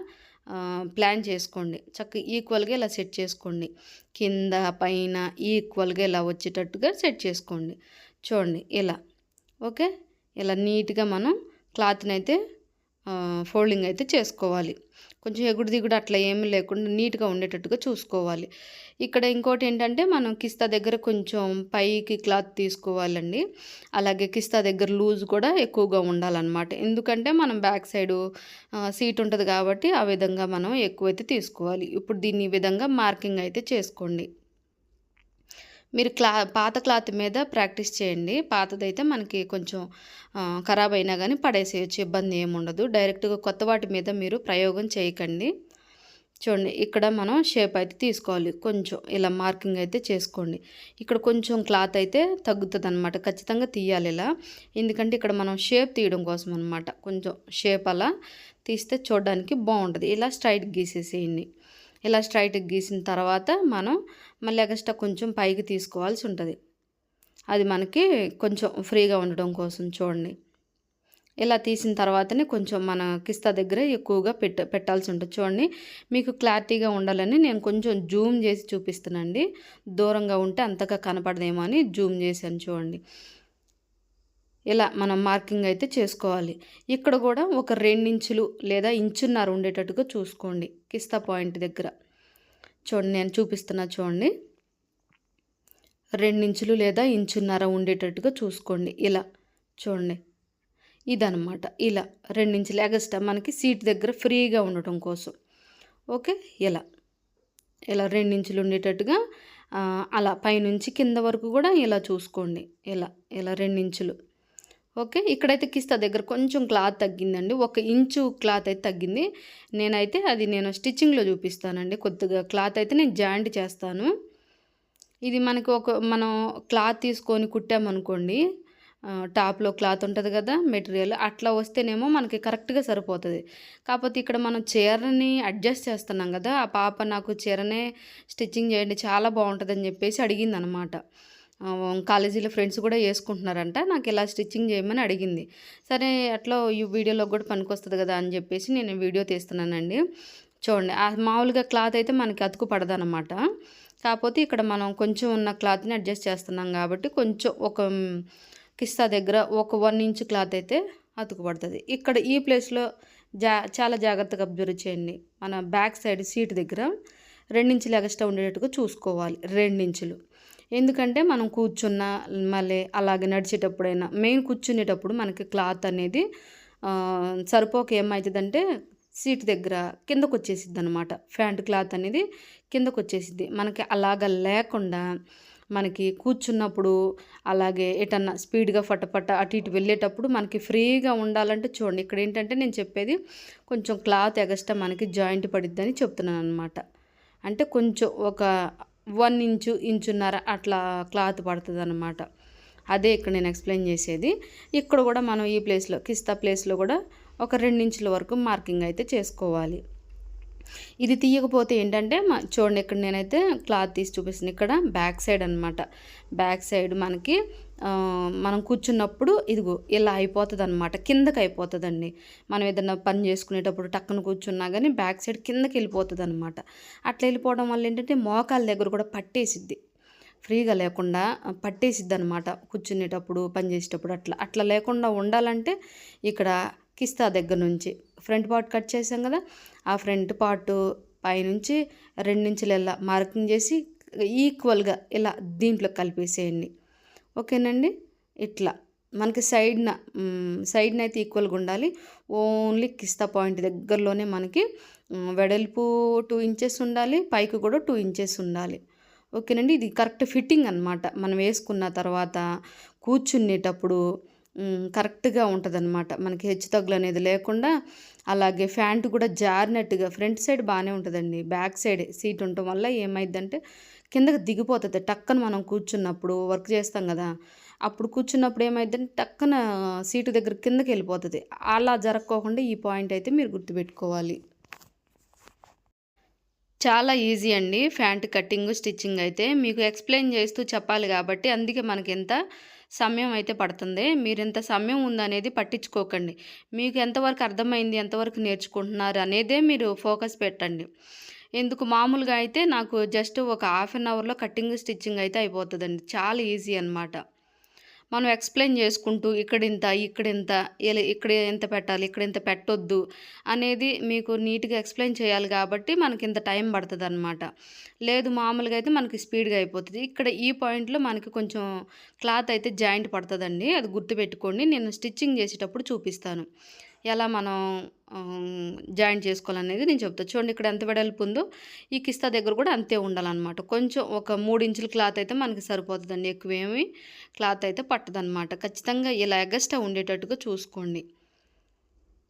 ప్లాన్ చేసుకోండి. చక్కగా ఈక్వల్‌గా ఇలా సెట్ చేసుకోండి. కింద, పైన ఈక్వల్‌గా ఇలా వచ్చేటట్టుగా సెట్ చేసుకోండి. చూడండి ఇలా. ఓకే. ఇలా నీట్‌గా మనం క్లాత్‌నైతే ఫోల్డింగ్ అయితే చేసుకోవాలి. కొంచెం ఎగుడు దిగుడు అట్లా ఏమీ లేకుండా నీట్‌గా ఉండేటట్టుగా చూసుకోవాలి. ఇక్కడ ఇంకోటేంటంటే మనం కిస్తా దగ్గర కొంచెం పైకి క్లాత్ తీసుకోవాలండి. అలాగే కిస్తా దగ్గర లూజ్ కూడా ఎక్కువగా ఉండాలనమాట. ఎందుకంటే మనం బ్యాక్ సైడు సీట్ ఉంటది కాబట్టి ఆ విధంగా మనం ఎక్కువైతే తీసుకోవాలి. ఇప్పుడు దీన్ని ఈ విధంగా మార్కింగ్ అయితే చేసుకోండి. మీరు పాత క్లాత్ మీద ప్రాక్టీస్ చేయండి. పాతదైతే మనకి కొంచెం ఖరాబ్ అయినా గానీ పడేసేయొచ్చు. ఇబ్బంది ఏముండదు. డైరెక్ట్‌గా కొత్త వాటి మీద మీరు ప్రయోగం చేయకండి. చూడండి ఇక్కడ మనం షేప్ అయితే తీసుకోవాలి. కొంచెం ఇలా మార్కింగ్ అయితే చేసుకోండి. ఇక్కడ కొంచెం క్లాత్ అయితే తగ్గుతదనమాట. ఖచ్చితంగా తీయాలి ఇలా. ఎందుకంటే ఇక్కడ మనం షేప్ తీయడం కోసం అనమాట. కొంచెం షేప్ అలా తీస్తే చూడడానికి బావుంటది. ఇలా స్ట్రైట్‌గా గీసేసేయండి. ఇలా స్ట్రైట్‌గా గీసిన తర్వాత మనం మళ్ళీ ఎగస్ట్రా కొంచెం పైకి తీసుకోవాల్సి ఉంటది. అది మనకి కొంచెం ఫ్రీగా ఉండడం కోసం చూడండి. ఇలా తీసిన తర్వాతనే కొంచెం మన కిస్తా దగ్గర ఎక్కువగా పెట్టాల్సి ఉంటుంది. చూడండి మీకు క్లారిటీగా ఉండాలని నేను కొంచెం జూమ్ చేసి చూపిస్తున్నానండి. దూరంగా ఉంటే అంతగా కనపడదేమో అని జూమ్ చేశాను చూడండి. ఇలా మనం మార్కింగ్ అయితే చేసుకోవాలి. ఇక్కడ కూడా ఒక 2 ఇంచులు లేదా ఇంచున్నర ఉండేటట్టుగా చూసుకోండి కిస్తా పాయింట్ దగ్గర. చూడండి నేను చూపిస్తున్నా చూడండి. 2 ఇంచులు లేదా ఇంచున్నర ఉండేటట్టుగా చూసుకోండి. ఇలా చూడండి. ఇదనమాట. ఇలా 2 ఇంచులు ఎగస్ట్రా మనకి సీట్ దగ్గర ఫ్రీగా ఉండటం కోసం. ఓకే. ఇలా 2 ఇంచులు ఉండేటట్టుగా అలా పైనుంచి కింద వరకు కూడా ఇలా చూసుకోండి. ఇలా 2 ఇంచులు. ఓకే. ఇక్కడైతే కిస్తా దగ్గర కొంచెం క్లాత్ తగ్గిందండి. 1 ఇంచు క్లాత్ అయితే తగ్గింది. నేను స్టిచ్చింగ్‌లో చూపిస్తానండి. కొద్దిగా క్లాత్ అయితే నేను జాయింట్ చేస్తాను. ఇది మనకి మనం క్లాత్ తీసుకొని కుట్టామనుకోండి, టాప్‌లో క్లాత్ ఉంటది కదా! మెటీరియల్ అట్లా వస్తేనేమో మనకి కరెక్ట్‌గా సరిపోతది. కాకపోతే ఇక్కడ మనం చీరని అడ్జస్ట్ చేస్తున్నాం కదా! ఆ పాప నాకు చీరనే స్టిచ్చింగ్ చేయండి చాలా బావుంటదని చెప్పేసి అడిగిందనమాట. కాలేజీలో ఫ్రెండ్స్ కూడా యేసుకుంటున్నారంట. నాకు ఇలా స్టిచ్చింగ్ చేయమని అడిగింది. సరే అట్లా ఈ వీడియోలో కూడా పనికొస్తది కదా అని చెప్పేసి నేను వీడియో తీస్తున్నానండి. చూడండి మామూలుగా క్లాత్ అయితే మనకి అతుకు పడదనమాట. కాకపోతే ఇక్కడ మనం కొంచెం ఉన్న క్లాత్‌ని అడ్జస్ట్ చేస్తున్నాం కాబట్టి కొంచెం ఒక కిస్తా దగ్గర ఒక 1 ఇంచ్ క్లాత్ అయితే అతుకు పడతది. ఇక్కడ ఈ ప్లేస్‌లో చాలా జాగ్రత్తగా అబ్జర్వ్ చేయండి. మన బ్యాక్ సైడ్ సీట్ దగ్గర 2 ఇంచులు ఎగస్ట్రా ఉండేటట్టుగా చూసుకోవాలి. 2 ఇంచులు. ఎందుకంటే మనం కూర్చున్నా మళ్ళీ అలాగే నడిచేటప్పుడైనా మెయిన్ కూర్చునేటప్పుడు మనకి క్లాత్ అనేది సరిపోక ఏమవుతుందంటే సీట్ దగ్గర కిందకొచ్చేసిద్దనమాట. ప్యాంట్ క్లాత్ అనేది కిందకొచ్చేసిద్ది. మనకి అలాగ లేకుండా మనకి కూర్చున్నప్పుడు అలాగే ఎటన్నా స్పీడ్‌గా ఫటఫట అటు ఇటు వెళ్ళేటప్పుడు మనకి ఫ్రీగా ఉండాలంటే చూడండి ఇక్కడేంటంటే నేను చెప్పేది కొంచెం క్లాత్ ఎగస్ట్రా మనకి జాయింట్ పడిద్దని చెప్తున్నాననమాట. అంటే కొంచెం ఒక 1 ఇంచు, ఇంచున్నర అట్లా క్లాత్ పడతదనమాట. అదే ఇక్కడ నేను ఎక్స్ప్లెయిన్ చేసేది. ఇక్కడ కూడా మనం ఈ ప్లేస్లో కిస్తా ప్లేస్లో కూడా ఒక 2 ఇంచుల వరకు మార్కింగ్ అయితే చేసుకోవాలి. ఇది తీయకపోతే ఏంటంటే చూడండి, ఇక్కడ నేనైతే క్లాత్ తీసి చూపిస్తున్నాను. ఇక్కడ బ్యాక్ సైడ్ అనమాట. బ్యాక్ సైడ్ మనకి మనం కూర్చున్నప్పుడు ఇదిగో ఇలా అయిపోతుంది అనమాట, కిందకి అయిపోతుందండి. మనం ఏదైనా పని చేసుకునేటప్పుడు టక్కున కూర్చున్నా కానీ బ్యాక్ సైడ్ కిందకి వెళ్ళిపోతుంది అనమాట. అట్లా వెళ్ళిపోవడం వల్ల ఏంటంటే మోకాల దగ్గర కూడా పట్టేసిద్ది, ఫ్రీగా లేకుండా పట్టేసిద్ది అనమాట. కూర్చునేటప్పుడు పని చేసేటప్పుడు అట్లా అట్లా లేకుండా ఉండాలంటే ఇక్కడ కిస్తా దగ్గర నుంచి ఫ్రంట్ పార్ట్ కట్ చేసాం కదా, ఆ ఫ్రంట్ పార్ట్ పైనుంచి 2 ఇంచులు ఇలా మార్కింగ్ చేసి ఈక్వల్గా ఇలా దీంట్లో కలిపేసేయండి. ఓకేనండి. ఇట్లా మనకి సైడ్న అయితే ఈక్వల్గా ఉండాలి. ఓన్లీ కిస్తా పాయింట్ దగ్గరలోనే మనకి వెడల్పు 2 ఇంచెస్ ఉండాలి, పైకి కూడా 2 ఇంచెస్ ఉండాలి. ఓకేనండి. ఇది కరెక్ట్ ఫిట్టింగ్ అనమాట. మనం వేసుకున్న తర్వాత కూర్చునేటప్పుడు కరెక్ట్గా ఉంటుందన్నమాట. మనకి హెచ్చు తగ్గులు అనేది లేకుండా. అలాగే ప్యాంటు కూడా జారినట్టుగా ఫ్రంట్ సైడ్ బాగానే ఉంటుందండి, బ్యాక్ సైడ్ సీట్ ఉండటం వల్ల ఏమైందంటే కిందకి దిగిపోతుంది. టక్కన మనం కూర్చున్నప్పుడు వర్క్ చేస్తాం కదా, అప్పుడు కూర్చున్నప్పుడు ఏమైందంటే టక్కన సీటు దగ్గర కిందకి వెళ్ళిపోతుంది. అలా జరగకోకుండా ఈ పాయింట్ అయితే మీరు గుర్తుపెట్టుకోవాలి. చాలా ఈజీ అండి ప్యాంట్ కటింగ్ స్టిచ్చింగ్ అయితే. మీకు ఎక్స్ప్లెయిన్ చేస్తూ చెప్పాలి కాబట్టి అందుకే మనకి ఎంత సమయం అయితే పడుతుంది. మీరు ఎంత సమయం ఉందనేది పట్టించుకోకండి. మీకు ఎంతవరకు అర్థమైంది, ఎంతవరకు నేర్చుకుంటున్నారు అనేదే మీరు ఫోకస్ పెట్టండి. ఎందుకు మామూలుగా అయితే నాకు జస్ట్ ఒక హాఫ్ అన్ అవర్లో కటింగ్ స్టిచ్చింగ్ అయితే అయిపోతుందండి. చాలా ఈజీ అనమాట. మనం ఎక్స్ప్లెయిన్ చేసుకుంటూ ఇక్కడింత ఇక్కడ ఎంత పెట్టాలి, ఇక్కడ ఎంత పెట్టొద్దు అనేది మీకు నీట్గా ఎక్స్ప్లెయిన్ చేయాలి కాబట్టి మనకి ఇంత టైం పడుతుంది అనమాట. లేదు మామూలుగా అయితే మనకి స్పీడ్గా అయిపోతుంది. ఇక్కడ ఈ పాయింట్లో మనకి కొంచెం క్లాత్ అయితే జాయింట్ పడుతుందండి, అది గుర్తుపెట్టుకోండి. నేను స్టిచ్చింగ్ చేసేటప్పుడు చూపిస్తాను ఎలా మనం జాయింట్ చేసుకోవాలనేది నేను చెప్తాను. చూడండి, ఇక్కడ ఎంత వెడల్పు ఉందో ఈ కిస్తా దగ్గర కూడా అంతే ఉండాలన్నమాట. కొంచెం ఒక 3 ఇంచుల క్లాత్ అయితే మనకి సరిపోతుందండి, ఎక్కువేమి క్లాత్ అయితే పట్టదనమాట. ఖచ్చితంగా ఇలా ఎగస్ట్రా ఉండేటట్టుగా చూసుకోండి.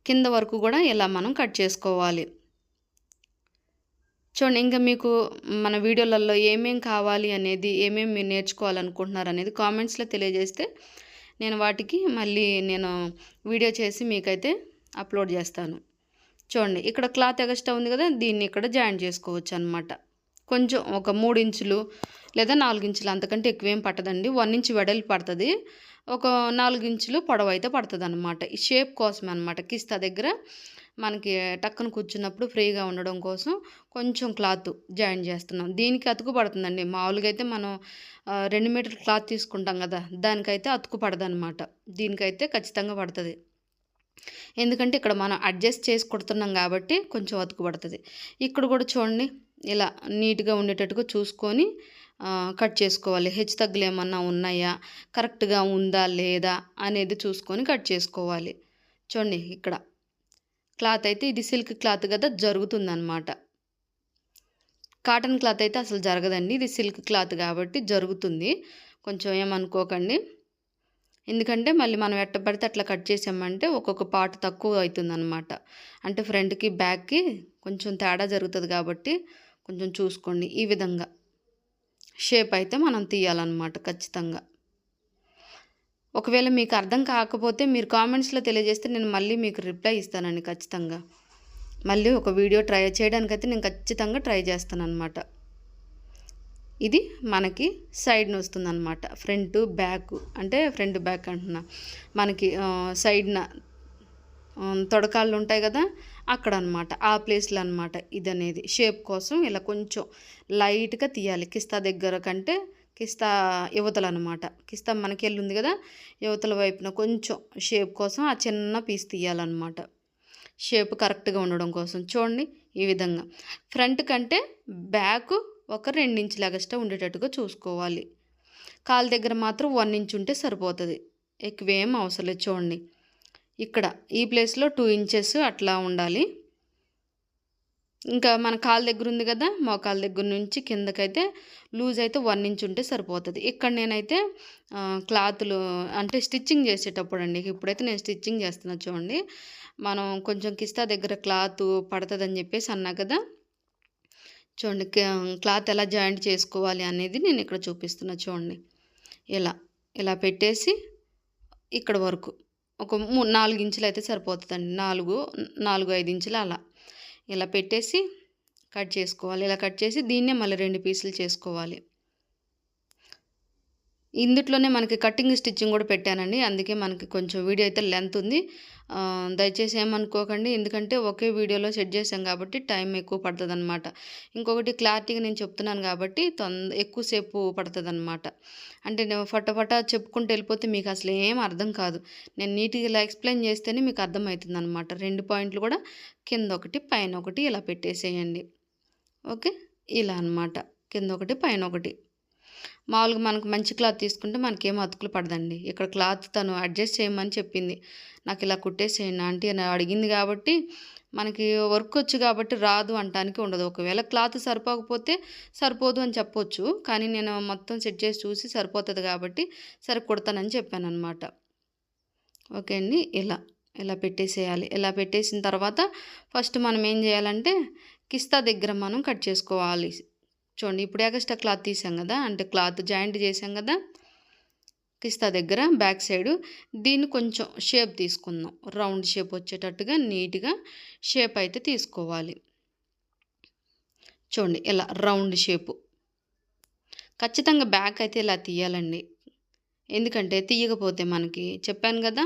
కింద వరకు కూడా ఇలా మనం కట్ చేసుకోవాలి. చూడండి, ఇంకా మీకు మన వీడియోలలో ఏమేం కావాలి అనేది, ఏమేమి మీరు నేర్చుకోవాలనుకుంటున్నారు అనేది కామెంట్స్లో తెలియజేస్తే నేను వాటికి మళ్ళీ వీడియో చేసి మీకైతే అప్లోడ్ చేస్తాను. చూడండి, ఇక్కడ క్లాత్ ఎగస్ట్రా ఉంది కదా, దీన్ని ఇక్కడ జాయిన్ చేసుకోవచ్చు అనమాట. కొంచెం ఒక 3 ఇంచులు లేదా 4 ఇంచులు, అంతకంటే ఎక్కువేం పట్టదండి. 1 ఇంచ్ వెడల్పు పడుతుంది, ఒక 4 ఇంచులు పొడవు అయితే పడుతుంది అనమాట. ఈ షేప్ కోసం అనమాట. కిస్తా దగ్గర మనకి టక్కన కూర్చున్నప్పుడు ఫ్రీగా ఉండడం కోసం కొంచెం క్లాత్ జాయిన్ చేస్తున్నాం. దీనికి అతుకు పడుతుందండి. మామూలుగా అయితే మనం 2 మీటర్ క్లాత్ తీసుకుంటాం కదా, దానికైతే అతుకు పడదనమాట. దీనికైతే ఖచ్చితంగా పడుతుంది. ఎందుకంటే ఇక్కడ మనం అడ్జస్ట్ చేసి కుడుతున్నాం కాబట్టి కొంచెం అతుకు పడుతుంది. ఇక్కడ కూడా చూడండి, ఇలా నీట్గా ఉండేటట్టుగా చూసుకొని కట్ చేసుకోవాలి. హెచ్చు తగ్గులు ఏమన్నా ఉన్నాయా, కరెక్ట్గా ఉందా లేదా అనేది చూసుకొని కట్ చేసుకోవాలి. చూడండి, ఇక్కడ క్లాత్ అయితే ఇది సిల్క్ క్లాత్ కదా, జరుగుతుందన్నమాట. కాటన్ క్లాత్ అయితే అసలు జరగదండి, ఇది సిల్క్ క్లాత్ కాబట్టి జరుగుతుంది. కొంచెం ఏమనుకోకండి. ఎందుకంటే మళ్ళీ మనం ఎట్ట పడితే అట్లా కట్ చేసామంటే ఒక్కొక్క పార్ట్ తక్కువ అవుతుందన్నమాట. అంటే ఫ్రంట్కి బ్యాక్కి కొంచెం తేడా జరుగుతుంది కాబట్టి కొంచెం చూసుకోండి. ఈ విధంగా షేప్ అయితే మనం తీయాలన్నమాట ఖచ్చితంగా. ఒకవేళ మీకు అర్థం కాకపోతే మీరు కామెంట్స్లో తెలియజేస్తే నేను మళ్ళీ మీకు రిప్లై ఇస్తానండి ఖచ్చితంగా. మళ్ళీ ఒక వీడియో ట్రై చేయడానికైతే నేను ఖచ్చితంగా ట్రై చేస్తాను అనమాట. ఇది మనకి సైడ్న వస్తుందన్నమాట. ఫ్రంట్ బ్యాక్ అంటే ఫ్రంట్ బ్యాక్ అంటున్నా, మనకి సైడ్న తొడకాళ్ళు ఉంటాయి కదా, అక్కడ అనమాట, ఆ ప్లేస్లో అనమాట. ఇది అనేది షేప్ కోసం ఇలా కొంచెం లైట్గా తీయాలి. కిస్తా దగ్గర కంటే కిస్తా యువతలు అనమాట. కిస్తా మనకి ఉంది కదా, యువతల వైపున కొంచెం షేప్ కోసం ఆ చిన్న పీస్ తీయాలన్నమాట. షేప్ కరెక్ట్గా ఉండడం కోసం చూడండి ఈ విధంగా. ఫ్రంట్ కంటే బ్యాక్ ఒక 2 ఇంచులు ఎగస్ట్రా ఉండేటట్టుగా చూసుకోవాలి. కాలు దగ్గర మాత్రం 1 ఇంచ్ ఉంటే సరిపోతుంది, ఎక్కువేం అవసరం లేదు. చూడండి, ఇక్కడ ఈ ప్లేస్లో 2 ఇంచెస్ అట్లా ఉండాలి. ఇంకా మన కాలు దగ్గర ఉంది కదా, మోకాల దగ్గర నుంచి కిందకైతే లూజ్ అయితే 1 ఇంచ్ ఉంటే సరిపోతుంది. ఇక్కడ నేనైతే క్లాతులు అంటే స్టిచ్చింగ్ చేసేటప్పుడు అండి, ఇప్పుడైతే నేను స్టిచ్చింగ్ చేస్తున్నా. చూడండి, మనం కొంచెం కిస్తా దగ్గర క్లాత్ పడుతుందని చెప్పేసి అన్నా కదా, చూడండి క్లాత్ ఎలా జాయింట్ చేసుకోవాలి అనేది నేను ఇక్కడ చూపిస్తున్నా. చూడండి, ఇలా ఇలా పెట్టేసి ఇక్కడ వరకు ఒక 4 ఇంచులు అయితే సరిపోతుందండి. 4, 5 ఇంచులు అలా ఇలా పెట్టేసి కట్ చేసుకోవాలి. ఇలా కట్ చేసి దీన్నే మళ్ళీ 2 పీసులు చేసుకోవాలి. ఇందుట్లోనే మనకి కటింగ్ స్టిచ్చింగ్ కూడా పెట్టానండి. అందుకే మనకి కొంచెం వీడియో అయితే లెంత్ ఉంది. దయచేసి ఏమనుకోకండి. ఎందుకంటే ఒకే వీడియోలో సెట్ చేశాం కాబట్టి టైం ఎక్కువ పడుతుందన్నమాట. ఇంకొకటి క్లారిటీగా నేను చెప్తున్నాను కాబట్టి ఎక్కువసేపు పడుతుందన్నమాట. అంటే నేను ఫటాఫటా చెప్పుకుంటూ వెళ్ళిపోతే మీకు అసలు ఏం అర్థం కాదు. నేను నీట్గా ఇలా ఎక్స్ప్లెయిన్ చేస్తేనే మీకు అర్థమవుతుందన్నమాట. 2 పాయింట్లు కూడా కింద ఒకటి పైన ఒకటి ఇలా పెట్టేసేయండి. ఓకే, ఇలా అన్నమాట. కింద ఒకటి పైన ఒకటి. మామూలుగా మనకు మంచి క్లాత్ తీసుకుంటే మనకేం అతుకులు పడదండి. ఇక్కడ క్లాత్ తను అడ్జస్ట్ చేయమని చెప్పింది. నాకు ఇలా కుట్టేసేయండి ఆంటీ అని అడిగింది కాబట్టి మనకి వర్క్ వచ్చు కాబట్టి రాదు అంటానికి ఉండదు. ఒకవేళ క్లాత్ సరిపోకపోతే సరిపోదు అని చెప్పొచ్చు. కానీ నేను మొత్తం సెట్ చేసి చూసి సరిపోతుంది కాబట్టి సరే కుడతానని చెప్పానన్నమాట. ఓకే అండి, ఇలా పెట్టేసేయాలి. ఇలా పెట్టేసిన తర్వాత ఫస్ట్ మనం ఏం చేయాలంటే కిస్తా దగ్గర మనం కట్ చేసుకోవాలి. చూడండి, ఇప్పుడు ఎక్స్ట్రా క్లాత్ తీసాం కదా, అంటే క్లాత్ జాయింట్ చేసాం కదా కిస్తా దగ్గర బ్యాక్ సైడు. దీన్ని కొంచెం షేప్ తీసుకుందాం. రౌండ్ షేప్ వచ్చేటట్టుగా నీట్గా షేప్ అయితే తీసుకోవాలి. చూడండి, ఇలా రౌండ్ షేపు ఖచ్చితంగా బ్యాక్ అయితే ఇలా తీయాలండి. ఎందుకంటే తీయకపోతే మనకి చెప్పాను కదా,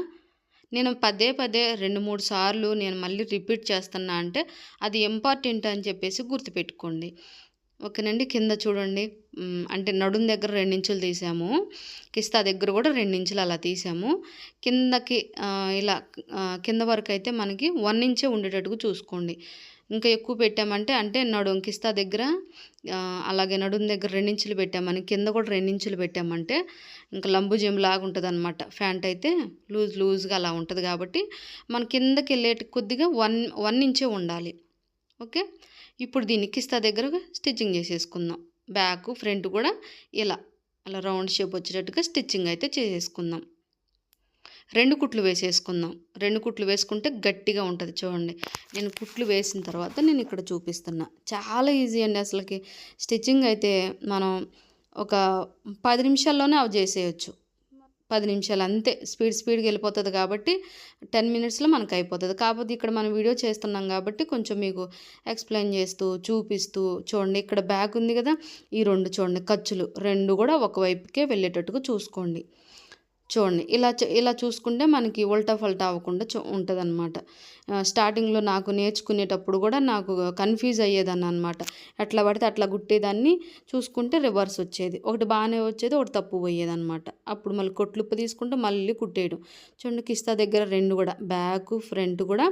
నేను పదే 2-3 సార్లు నేను మళ్ళీ రిపీట్ చేస్తున్నా అంటే అది ఇంపార్టెంట్ అని చెప్పేసి గుర్తుపెట్టుకోండి. ఓకేనండి. కింద చూడండి, అంటే నడుం దగ్గర 2 ఇంచులు తీసాము. కిస్తా దగ్గర కూడా 2 ఇంచులు అలా తీసాము. కిందకి ఇలా కింద వరకు అయితే మనకి 1 ఇంచే ఉండేటట్టుగా చూసుకోండి. ఇంకా ఎక్కువ పెట్టామంటే అంటే నడుం కిస్తా దగ్గర అలాగే నడుం దగ్గర 2 ఇంచులు పెట్టామని కింద కూడా 2 ఇంచులు పెట్టామంటే ఇంకా లంబు జెమ్ లాగా ఉంటుంది అనమాట. ప్యాంట్ అయితే లూజ్గా అలా ఉంటుంది కాబట్టి మన కిందకి వెళ్ళేటి కొద్దిగా 1 ఇంచే ఉండాలి. ఓకే, ఇప్పుడు దీన్ని కిస్తా దగ్గర స్టిచ్చింగ్ చేసేసుకుందాం. బ్యాక్ ఫ్రంట్ కూడా అలా రౌండ్ షేప్ వచ్చేటట్టుగా స్టిచ్చింగ్ అయితే చేసేసుకుందాం. 2 కుట్లు వేసేసుకుందాం. 2 కుట్లు వేసుకుంటే గట్టిగా ఉంటుంది. చూడండి, నేను కుట్లు వేసిన తర్వాత నేను ఇక్కడ చూపిస్తున్నా. చాలా ఈజీ అండి అసలుకి. స్టిచ్చింగ్ అయితే మనం ఒక 10 నిమిషాల్లోనే అవి చేసేయచ్చు. 10 నిమిషాలు అంతే. స్పీడ్గా వెళ్ళిపోతుంది కాబట్టి 10 మినిట్స్లో మనకు అయిపోతుంది. కాకపోతే ఇక్కడ మనం వీడియో చేస్తున్నాం కాబట్టి కొంచెం మీకు ఎక్స్ప్లెయిన్ చేస్తూ చూపిస్తూ చూడండి. ఇక్కడ బ్యాక్ ఉంది కదా, ఈ 2 చూడండి ఖర్చులు 2 కూడా ఒకవైపుకే వెళ్ళేటట్టుగా చూసుకోండి. చూడండి, ఇలా చూసుకుంటే మనకి ఉల్టా ఫల్టా అవ్వకుండా ఉంటుంది అనమాట. స్టార్టింగ్లో నాకు నేర్చుకునేటప్పుడు కూడా నాకు కన్ఫ్యూజ్ అయ్యేదాన్ని అనమాట. ఎట్లా పడితే అట్లా గుట్టేదాన్ని, చూసుకుంటే రివర్స్ వచ్చేది. ఒకటి బాగానే వచ్చేది, ఒకటి తప్పు పోయేదన్నమాట. అప్పుడు మళ్ళీ కొట్లుప్పు తీసుకుంటే మళ్ళీ కుట్టేయడం. చూడండి, కిస్తా దగ్గర 2 కూడా బ్యాక్ ఫ్రంట్ కూడా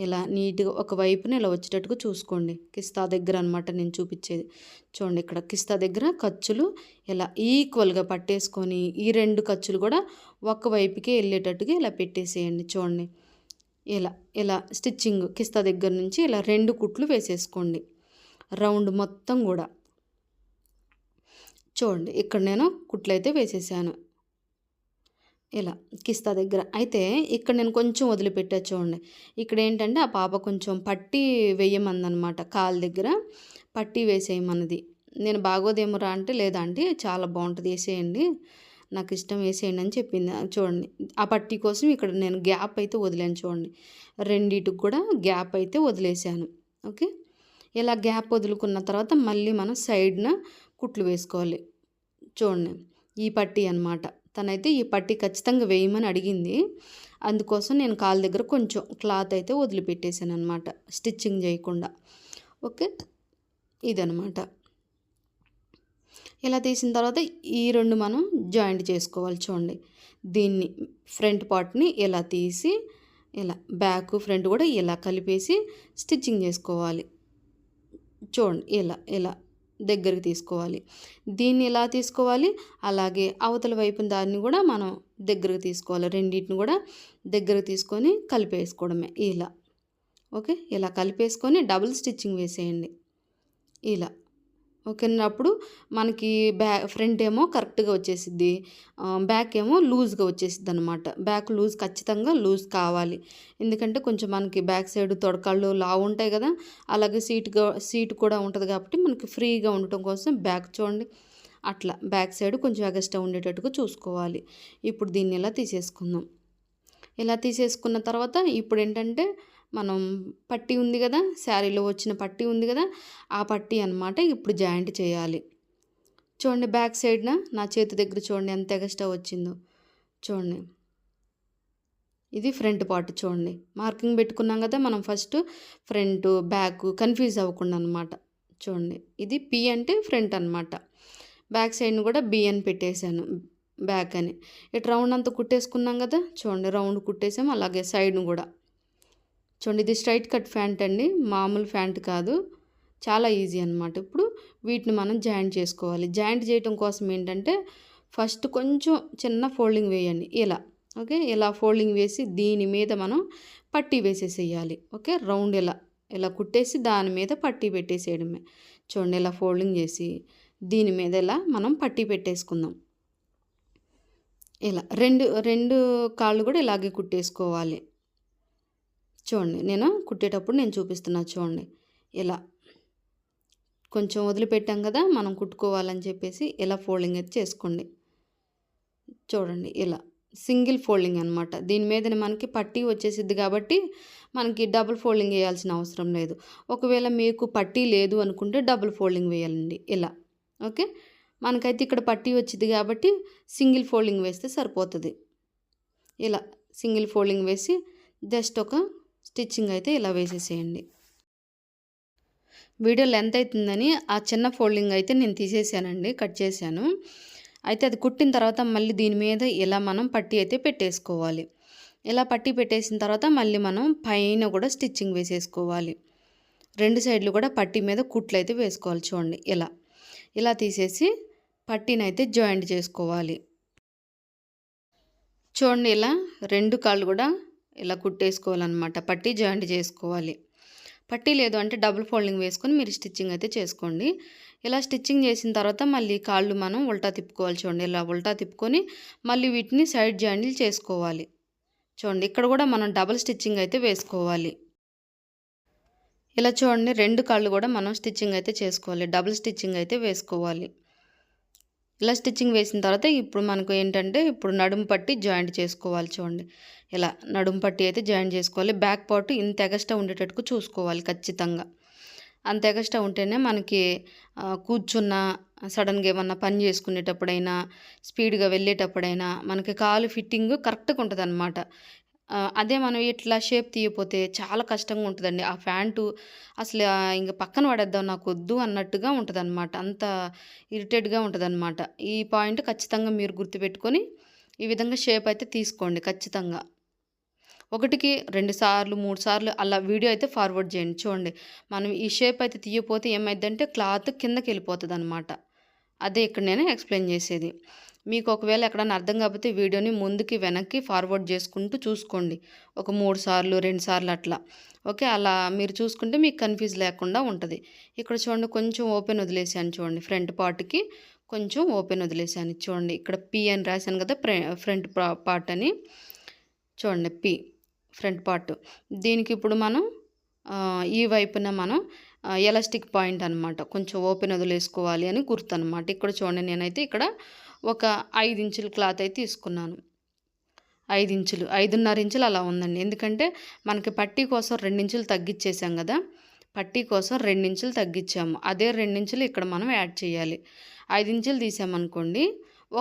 ఇలా నీట్గా ఒక వైపున ఇలా వచ్చేటట్టుగా చూసుకోండి. కిస్తా దగ్గర అనమాట నేను చూపించేది. చూడండి, ఇక్కడ కిస్తా దగ్గర ఖర్చులు ఇలా ఈక్వల్గా పట్టేసుకొని ఈ 2 ఖర్చులు కూడా ఒకవైపుకే వెళ్ళేటట్టుగా ఇలా పెట్టేసేయండి. చూడండి, ఇలా స్టిచ్చింగ్ కిస్తా దగ్గర నుంచి ఇలా 2 కుట్లు వేసేసుకోండి రౌండ్ మొత్తం కూడా. చూడండి, ఇక్కడ నేను కుట్లు అయితే వేసేసాను ఇలా కిస్తా దగ్గర. అయితే ఇక్కడ నేను కొంచెం వదిలిపెట్టా. చూడండి, ఇక్కడ ఏంటంటే ఆ పాప కొంచెం పట్టీ వేయమందనమాట. కాలు దగ్గర పట్టీ వేసేయమన్నది. నేను బాగోదేమోరా అంటే లేదా అంటే చాలా బాగుంటుంది, వేసేయండి, నాకు ఇష్టం, వేసేయండి అని చెప్పింది. చూడండి, ఆ పట్టీ కోసం ఇక్కడ నేను గ్యాప్ అయితే వదిలాను. చూడండి, రెండిటికి కూడా గ్యాప్ అయితే వదిలేసాను. ఓకే, ఇలా గ్యాప్ వదులుకున్న తర్వాత మళ్ళీ మనం సైడ్న కుట్లు వేసుకోవాలి. చూడండి, ఈ పట్టీ అనమాట. తనైతే ఈ పట్టీ ఖచ్చితంగా వేయమని అడిగింది. అందుకోసం నేను కాలు దగ్గర కొంచెం క్లాత్ అయితే వదిలిపెట్టేసాను అనమాట, స్టిచ్చింగ్ చేయకుండా. ఓకే, ఇదనమాట. ఇలా తీసిన తర్వాత ఈ 2 మనం జాయింట్ చేసుకోవాలి. చూడండి, దీన్ని ఫ్రంట్ పార్ట్ని ఇలా తీసి ఇలా బ్యాక్ ఫ్రంట్ కూడా ఇలా కలిపేసి స్టిచ్చింగ్ చేసుకోవాలి. చూడండి, ఇలా దగ్గరికి తీసుకోవాలి. దీన్ని ఇలా తీసుకోవాలి. అలాగే అవతల వైపున దాన్ని కూడా మనం దగ్గరకు తీసుకోవాలి. రెండింటిని కూడా దగ్గరకు తీసుకొని కలిపేసుకోవడమే ఇలా. ఓకే, ఇలా కలిపేసుకొని డబుల్ స్టిచ్చింగ్ వేసేయండి ఇలా. ఓకే, అప్పుడు మనకి ఫ్రంట్ ఏమో కరెక్ట్గా వచ్చేసిద్ది, బ్యాక్ ఏమో లూజ్గా వచ్చేసిద్ది అనమాట. బ్యాక్ లూజ్ ఖచ్చితంగా లూజ్ కావాలి. ఎందుకంటే కొంచెం మనకి బ్యాక్ సైడ్ తొడకాళ్ళు లావు ఉంటాయి కదా, అలాగే సీట్ కూడా ఉంటుంది కాబట్టి మనకి ఫ్రీగా ఉండటం కోసం బ్యాక్ చూడండి అట్లా బ్యాక్ సైడ్ కొంచెం ఎగస్ట్రా ఉండేటట్టుగా చూసుకోవాలి. ఇప్పుడు దీన్ని ఇలా తీసేసుకుందాం. ఇలా తీసేసుకున్న తర్వాత ఇప్పుడు ఏంటంటే మనం పట్టీ ఉంది కదా, శారీలో వచ్చిన పట్టీ ఉంది కదా, ఆ పట్టీ అన్నమాట ఇప్పుడు జాయింట్ చేయాలి. చూడండి బ్యాక్ సైడ్న నా చేతి దగ్గర చూడండి ఎంత ఎగస్ట్రా వచ్చిందో చూడండి. ఇది ఫ్రంట్ పార్ట్ చూడండి. మార్కింగ్ పెట్టుకున్నాం కదా మనం ఫస్ట్, ఫ్రంట్ బ్యాక్ కన్ఫ్యూజ్ అవ్వకుండా అనమాట. చూడండి ఇది పి అంటే ఫ్రంట్ అనమాట. బ్యాక్ సైడ్ని కూడా బి అని పెట్టేశాను, బ్యాక్ అని. ఇటు రౌండ్ అంతా కుట్టేసుకున్నాం కదా చూడండి, రౌండ్ కుట్టేసాము. అలాగే సైడ్ను కూడా చూడండి. ఇది స్ట్రైట్ కట్ ఫ్యాంట్ అండి, మామూలు ఫ్యాంట్ కాదు, చాలా ఈజీ అనమాట. ఇప్పుడు వీటిని మనం జాయింట్ చేసుకోవాలి. జాయింట్ చేయడం కోసం ఏంటంటే ఫస్ట్ కొంచెం చిన్న ఫోల్డింగ్ వేయండి ఇలా. ఓకే, ఇలా ఫోల్డింగ్ వేసి దీని మీద మనం పట్టీ వేసేసేయాలి. ఓకే, రౌండ్ ఇలా కుట్టేసి దాని మీద పట్టీ పెట్టేసేయడమే. చూడండి ఇలా ఫోల్డింగ్ చేసి దీని మీద ఇలా మనం పట్టీ పెట్టేసుకుందాం. ఇలా రెండు కాళ్ళు కూడా ఇలాగే కుట్టేసుకోవాలి. చూడండి నేను కుట్టేటప్పుడు నేను చూపిస్తున్నా చూడండి. ఇలా కొంచెం వదిలిపెట్టాం కదా మనం కుట్టుకోవాలని చెప్పేసి ఇలా ఫోల్డింగ్ అయితే చేసుకోండి. చూడండి ఇలా సింగిల్ ఫోల్డింగ్ అనమాట. దీని మీద మనకి పట్టీ వచ్చేసిద్ది కాబట్టి మనకి డబుల్ ఫోల్డింగ్ వేయాల్సిన అవసరం లేదు. ఒకవేళ మీకు పట్టీ లేదు అనుకుంటే డబుల్ ఫోల్డింగ్ వేయాలండి ఇలా. ఓకే, మనకైతే ఇక్కడ పట్టీ వచ్చింది కాబట్టి సింగిల్ ఫోల్డింగ్ వేస్తే సరిపోతుంది. ఇలా సింగిల్ ఫోల్డింగ్ వేసి జస్ట్ ఒక స్టిచ్చింగ్ అయితే ఇలా వేసేసేయండి. వీడియో లెంత్ అవుతుందని ఆ చిన్న ఫోల్డింగ్ అయితే నేను తీసేసానండి, కట్ చేశాను. అయితే అది కుట్టిన తర్వాత మళ్ళీ దీని మీద ఇలా మనం పట్టీ అయితే పెట్టేసుకోవాలి. ఇలా పట్టీ పెట్టేసిన తర్వాత మళ్ళీ మనం పైన కూడా స్టిచ్చింగ్ వేసేసుకోవాలి. రెండు సైడ్లు కూడా పట్టీ మీద కుట్లు అయితే వేసుకోవాలి. చూడండి ఇలా తీసేసి పట్టీని అయితే జాయింట్ చేసుకోవాలి. చూడండి ఇలా రెండు కాళ్ళు కూడా ఇలా కుట్టేసుకోవాలన్నమాట. పట్టీ జాయింట్ చేసుకోవాలి. పట్టీ లేదు అంటే డబుల్ ఫోల్డింగ్ వేసుకొని మీరు స్టిచ్చింగ్ అయితే చేసుకోండి. ఇలా స్టిచ్చింగ్ చేసిన తర్వాత మళ్ళీ కాళ్ళు మనం ఉల్టా తిప్పుకోవాలి. చూడండి ఇలా ఉల్టా తిప్పుకొని మళ్ళీ వీటిని సైడ్ జాయింట్లు చేసుకోవాలి. చూడండి ఇక్కడ కూడా మనం డబుల్ స్టిచ్చింగ్ అయితే వేసుకోవాలి. ఇలా చూడండి రెండు కాళ్ళు కూడా మనం స్టిచ్చింగ్ అయితే చేసుకోవాలి, డబుల్ స్టిచ్చింగ్ అయితే వేసుకోవాలి. ఇలా స్టిచ్చింగ్ వేసిన తర్వాత ఇప్పుడు మనకు ఏంటంటే ఇప్పుడు నడుము పట్టి జాయింట్ చేసుకోవాలి. చూడండి ఇలా నడుము పట్టి అయితే జాయింట్ చేసుకోవాలి. బ్యాక్ పార్ట్ ఇంత ఎగస్ట్రా ఉండేటట్టుకు చూసుకోవాలి ఖచ్చితంగా. అంత ఎగస్ట్రా ఉంటేనే మనకి కూర్చున్న సడన్గా ఏమన్నా పని చేసుకునేటప్పుడైనా స్పీడ్గా వెళ్ళేటప్పుడైనా మనకి కాలు ఫిట్టింగ్ కరెక్ట్గా ఉంటుంది అనమాట. అదే మనం ఇట్లా షేప్ తీయపోతే చాలా కష్టంగా ఉంటుందండి. ఆ ప్యాంటు అసలు ఇంక పక్కన పడేద్దాం నాకు వద్దు అన్నట్టుగా ఉంటుందన్నమాట. అంత ఇరిటేట్గా ఉంటుందన్నమాట. ఈ పాయింట్ ఖచ్చితంగా మీరు గుర్తుపెట్టుకొని ఈ విధంగా షేప్ అయితే తీసుకోండి ఖచ్చితంగా. ఒకటికి 2 సార్లు 3 సార్లు అలా వీడియో అయితే ఫార్వర్డ్ చేయండి. చూడండి మనం ఈ షేప్ అయితే తీయపోతే ఏమైందంటే క్లాత్ కిందకి వెళ్ళిపోతుంది అనమాట. అదే ఇక్కడ నేను ఎక్స్ప్లెయిన్ చేసేది. మీకు ఒకవేళ ఎక్కడైనా అర్థం కాకపోతే వీడియోని ముందుకి వెనక్కి ఫార్వర్డ్ చేసుకుంటూ చూసుకోండి. ఒక 3 సార్లు 2 సార్లు అట్లా. ఓకే, అలా మీరు చూసుకుంటే మీకు కన్ఫ్యూజ్ లేకుండా ఉంటుంది. ఇక్కడ చూడండి కొంచెం ఓపెన్ వదిలేసాను. చూడండి ఫ్రంట్ పార్ట్కి కొంచెం ఓపెన్ వదిలేసాను. చూడండి ఇక్కడ పి అని రాశాను కదా, ఫ్రంట్ పార్ట్ అని. చూడండి పి ఫ్రంట్ పార్ట్. దీనికి ఇప్పుడు మనం ఈ వైపున మనం ఎలాస్టిక్ పాయింట్ అనమాట, కొంచెం ఓపెన్ వదిలేసుకోవాలి అని గుర్తు అనమాట. ఇక్కడ చూడండి నేనైతే ఇక్కడ ఒక 5 ఇంచుల క్లాత్ అయితే తీసుకున్నాను. 5 ఇంచులు 5.5 ఇంచులు అలా ఉందండి. ఎందుకంటే మనకి పట్టీ కోసం 2 ఇంచులు తగ్గించేసాం కదా, పట్టీ కోసం 2 ఇంచులు తగ్గించాము. అదే 2 ఇంచులు ఇక్కడ మనం యాడ్ చేయాలి. 5 ఇంచులు తీసామనుకోండి,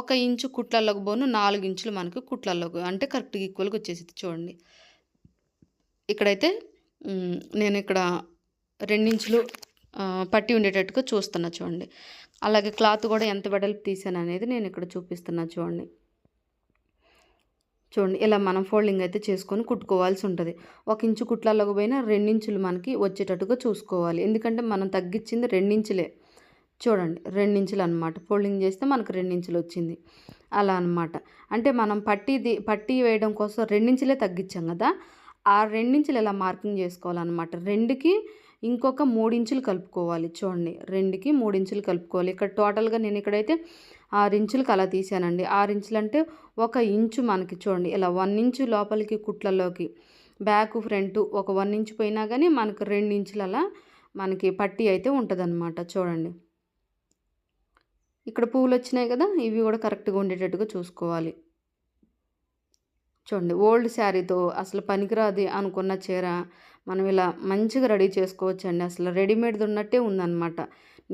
1 ఇంచు కుట్లలోకి పోను 4 ఇంచులు మనకి కుట్లలోకి అంటే కరెక్ట్గా ఈక్వల్గా వచ్చేసింది. చూడండి ఇక్కడైతే నేను ఇక్కడ 2 ఇంచులు పట్టి ఉండేటట్టుగా చూస్తున్నా. చూడండి అలాగే క్లాత్ కూడా ఎంత వెడల్పు తీసాను అనేది నేను ఇక్కడ చూపిస్తున్నా. చూడండి ఇలా మనం ఫోల్డింగ్ అయితే చేసుకొని కుట్టుకోవాల్సి ఉంటుంది. 1 ఇంచు కుట్లలోకి పోయినా 2 ఇంచులు మనకి వచ్చేటట్టుగా చూసుకోవాలి. ఎందుకంటే మనం తగ్గించింది 2 ఇంచులే. చూడండి 2 ఇంచులు అనమాట. ఫోల్డింగ్ చేస్తే మనకు 2 ఇంచులు వచ్చింది అలా అనమాట. అంటే మనం పట్టీ వేయడం కోసం 2 ఇంచులే తగ్గించాం కదా, ఆ 2 ఇంచులు ఇలా మార్కింగ్ చేసుకోవాలన్నమాట. 2కి ఇంకొక 3 ఇంచులు కలుపుకోవాలి. చూడండి 2కి 3 ఇంచులు కలుపుకోవాలి. ఇక్కడ టోటల్గా నేను ఇక్కడైతే 6 ఇంచులకు అలా తీసానండి. 6 ఇంచులు అంటే 1 ఇంచు మనకి చూడండి ఇలా 1 ఇంచు లోపలికి కుట్లలోకి బ్యాక్ ఫ్రంట్ ఒక 1 ఇంచు పోయినా కానీ మనకు 2 ఇంచులు అలా మనకి పట్టీ అయితే ఉంటుందన్నమాట. చూడండి ఇక్కడ పువ్వులు వచ్చినాయి కదా, ఇవి కూడా కరెక్ట్గా ఉండేటట్టుగా చూసుకోవాలి. చూడండి, ఓల్డ్ శారీతో అసలు పనికిరాదు అనుకున్న చీర మనం ఇలా మంచిగా రెడీ చేసుకోవచ్చండి. అసలు రెడీమేడ్ది ఉన్నట్టే ఉందన్నమాట.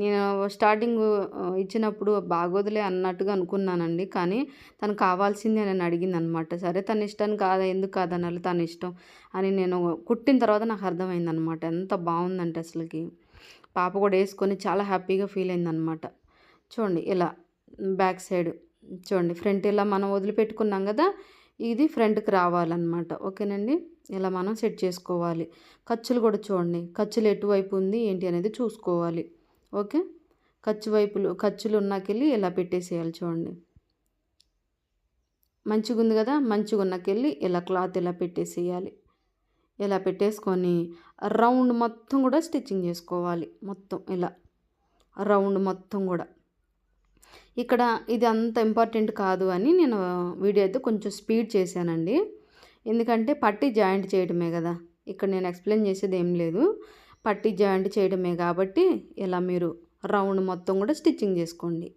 నేను స్టార్టింగ్ ఇచ్చినప్పుడు బాగోదులే అన్నట్టుగా అనుకున్నానండి. కానీ తను కావాల్సిందే నేను అడిగిందనమాట. సరే తన ఇష్టాన్ని కాదా, ఎందుకు కాదనాలి, తన ఇష్టం అని నేను కుట్టిన తర్వాత నాకు అర్థమైందనమాట. ఎంత బాగుందంటే అసలుకి పాప కూడా వేసుకొని చాలా హ్యాపీగా ఫీల్ అయిందనమాట. చూడండి ఇలా బ్యాక్ సైడ్ చూడండి, ఫ్రంట్ ఇలా మనం వదిలిపెట్టుకున్నాం కదా, ఇది ఫ్రంట్కి రావాలన్నమాట. ఓకేనండి, ఇలా మనం సెట్ చేసుకోవాలి. ఖర్చులు కూడా చూడండి, ఖర్చులు ఎటువైపు ఉంది ఏంటి అనేది చూసుకోవాలి. ఓకే, ఖర్చులు ఉన్నాకెళ్ళి ఇలా పెట్టేసేయాలి. చూడండి, మంచిగా ఉంది కదా, మంచిగా ఉన్నాకెళ్ళి ఇలా క్లాత్ ఇలా పెట్టేసేయాలి. ఇలా పెట్టేసుకొని రౌండ్ మొత్తం కూడా స్టిచ్చింగ్ చేసుకోవాలి. మొత్తం ఇలా రౌండ్ మొత్తం కూడా. ఇక్కడ ఇది అంత ఇంపార్టెంట్ కాదు అని నేను వీడియో అయితే కొంచెం స్పీడ్ చేశానండి. ఎందుకంటే పట్టీ జాయింట్ చేయడమే కదా, ఇక్కడ నేను ఎక్స్ప్లెయిన్ చేసేది ఏం లేదు. పట్టీ జాయింట్ చేయడమే కాబట్టి ఇలా మీరు రౌండ్ మొత్తం కూడా స్టిచ్చింగ్ చేసుకోండి.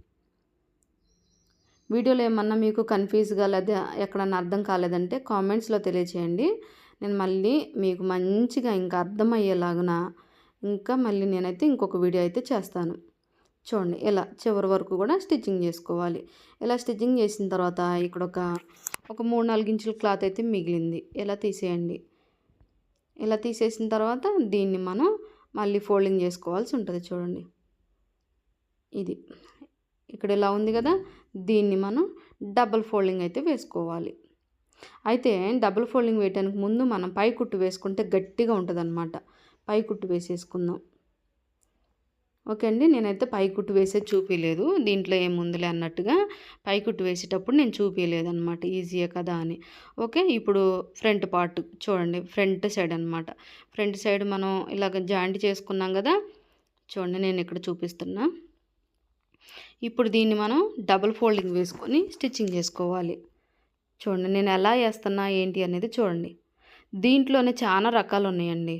వీడియోలో ఏమన్నా మీకు కన్ఫ్యూజ్గా లేదా ఎక్కడన్నా అర్థం కాలేదంటే కామెంట్స్లో తెలియచేయండి. నేను మళ్ళీ మీకు మంచిగా ఇంకా అర్థమయ్యేలాగున మళ్ళీ నేనైతే ఇంకొక వీడియో అయితే చేస్తాను. చూడండి, ఇలా చివరి వరకు కూడా స్టిచ్చింగ్ చేసుకోవాలి. ఇలా స్టిచ్చింగ్ చేసిన తర్వాత ఇక్కడ ఒక 3-4 ఇంచుల క్లాత్ అయితే మిగిలింది. ఇలా తీసేయండి. ఇలా తీసేసిన తర్వాత దీన్ని మనం మళ్ళీ ఫోల్డింగ్ చేసుకోవాల్సి ఉంటుంది. చూడండి, ఇది ఇక్కడ ఇలా ఉంది కదా, దీన్ని మనం డబుల్ ఫోల్డింగ్ అయితే వేసుకోవాలి. అయితే డబుల్ ఫోల్డింగ్ వేయడానికి ముందు మనం పై కుట్టు వేసుకుంటే గట్టిగా ఉంటుంది అన్నమాట. పై కుట్టు వేసేసుకుందాం. ఓకే అండి, నేనైతే పై కుట్టు వేసే చూపించలేదు, దీంట్లో ఏముందిలే అన్నట్టుగా పై కుట్టు వేసేటప్పుడు నేను చూపించలేదు అనమాట, ఈజీయే కదా అని. ఓకే, ఇప్పుడు ఫ్రంట్ పార్ట్ చూడండి, ఫ్రంట్ సైడ్ అనమాట. ఫ్రంట్ సైడ్ మనం ఇలాగ జాయింట్ చేసుకున్నాం కదా, చూడండి నేను ఇక్కడ చూపిస్తున్నా. ఇప్పుడు దీన్ని మనం డబుల్ ఫోల్డింగ్ వేసుకొని స్టిచ్చింగ్ చేసుకోవాలి. చూడండి నేను ఎలా వేస్తున్నా ఏంటి అనేది చూడండి. దీంట్లోనే చాలా రకాలు ఉన్నాయండి.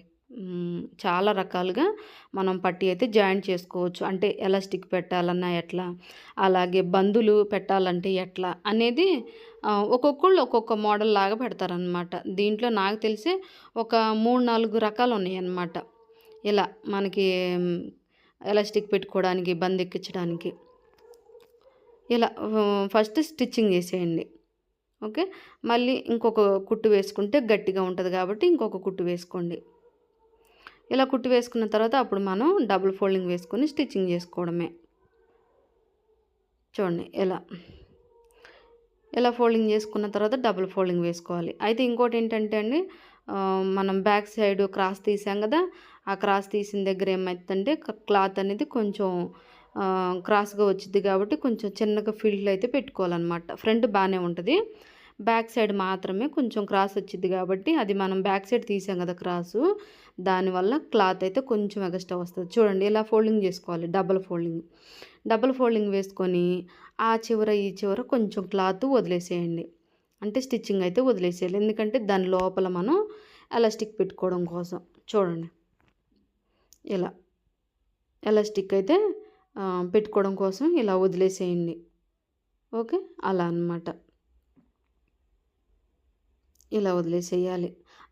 చాలా రకాలుగా మనం పట్టీ అయితే జాయింట్ చేసుకోవచ్చు. అంటే ఎలాస్టిక్ పెట్టాలన్నా ఎట్లా, అలాగే బందులు పెట్టాలంటే ఎట్లా అనేది ఒక్కొక్కళ్ళు ఒక్కొక్క మోడల్ లాగా పెడతారనమాట. దీంట్లో నాకు తెలిసి ఒక 3-4 రకాలు ఉన్నాయన్నమాట. ఇలా మనకి ఎలాస్టిక్ పెట్టుకోవడానికి, బంద్ ఎక్కించడానికి. ఇలా ఫస్ట్ స్టిచ్చింగ్ చేసేయండి. ఓకే, మళ్ళీ ఇంకొక కుట్టు వేసుకుంటే గట్టిగా ఉంటుంది కాబట్టి ఇంకొక కుట్టు వేసుకోండి. ఇలా కుట్టు వేసుకున్న తర్వాత అప్పుడు మనం డబుల్ ఫోల్డింగ్ వేసుకొని స్టిచ్చింగ్ చేసుకోవడమే. చూడండి ఇలా ఫోల్డింగ్ చేసుకున్న తర్వాత డబుల్ ఫోల్డింగ్ వేసుకోవాలి. అయితే ఇంకోటి ఏంటంటే అండి, మనం బ్యాక్ సైడ్ క్రాస్ తీసాం కదా, ఆ క్రాస్ తీసిన దగ్గర ఏమవుతుందంటే క్లాత్ అనేది కొంచెం క్రాస్గా వచ్చింది కాబట్టి కొంచెం చిన్నగా ఫిల్ట్లు అయితే పెట్టుకోవాలన్నమాట. ఫ్రంట్ బాగానే ఉంటుంది, బ్యాక్ సైడ్ మాత్రమే కొంచెం క్రాస్ వచ్చింది కాబట్టి అది మనం బ్యాక్ సైడ్ తీసాం కదా క్రాసు, దానివల్ల క్లాత్ అయితే కొంచెం ఎక్స్ట్రా వస్తుంది. చూడండి, ఇలా ఫోల్డింగ్ చేసుకోవాలి. డబుల్ ఫోల్డింగ్ వేసుకొని ఆ చివర ఈ చివర కొంచెం క్లాత్ వదిలేసేయండి. అంటే స్టిచ్చింగ్ అయితే వదిలేసేయాలి, ఎందుకంటే దాని లోపల మనం ఎలాస్టిక్ పెట్టుకోవడం కోసం. చూడండి, ఇలా ఎలాస్టిక్ అయితే పెట్టుకోవడం కోసం ఇలా వదిలేసేయండి. ఓకే, అలా అన్నమాట, ఇలా వదిలేసేయాలి.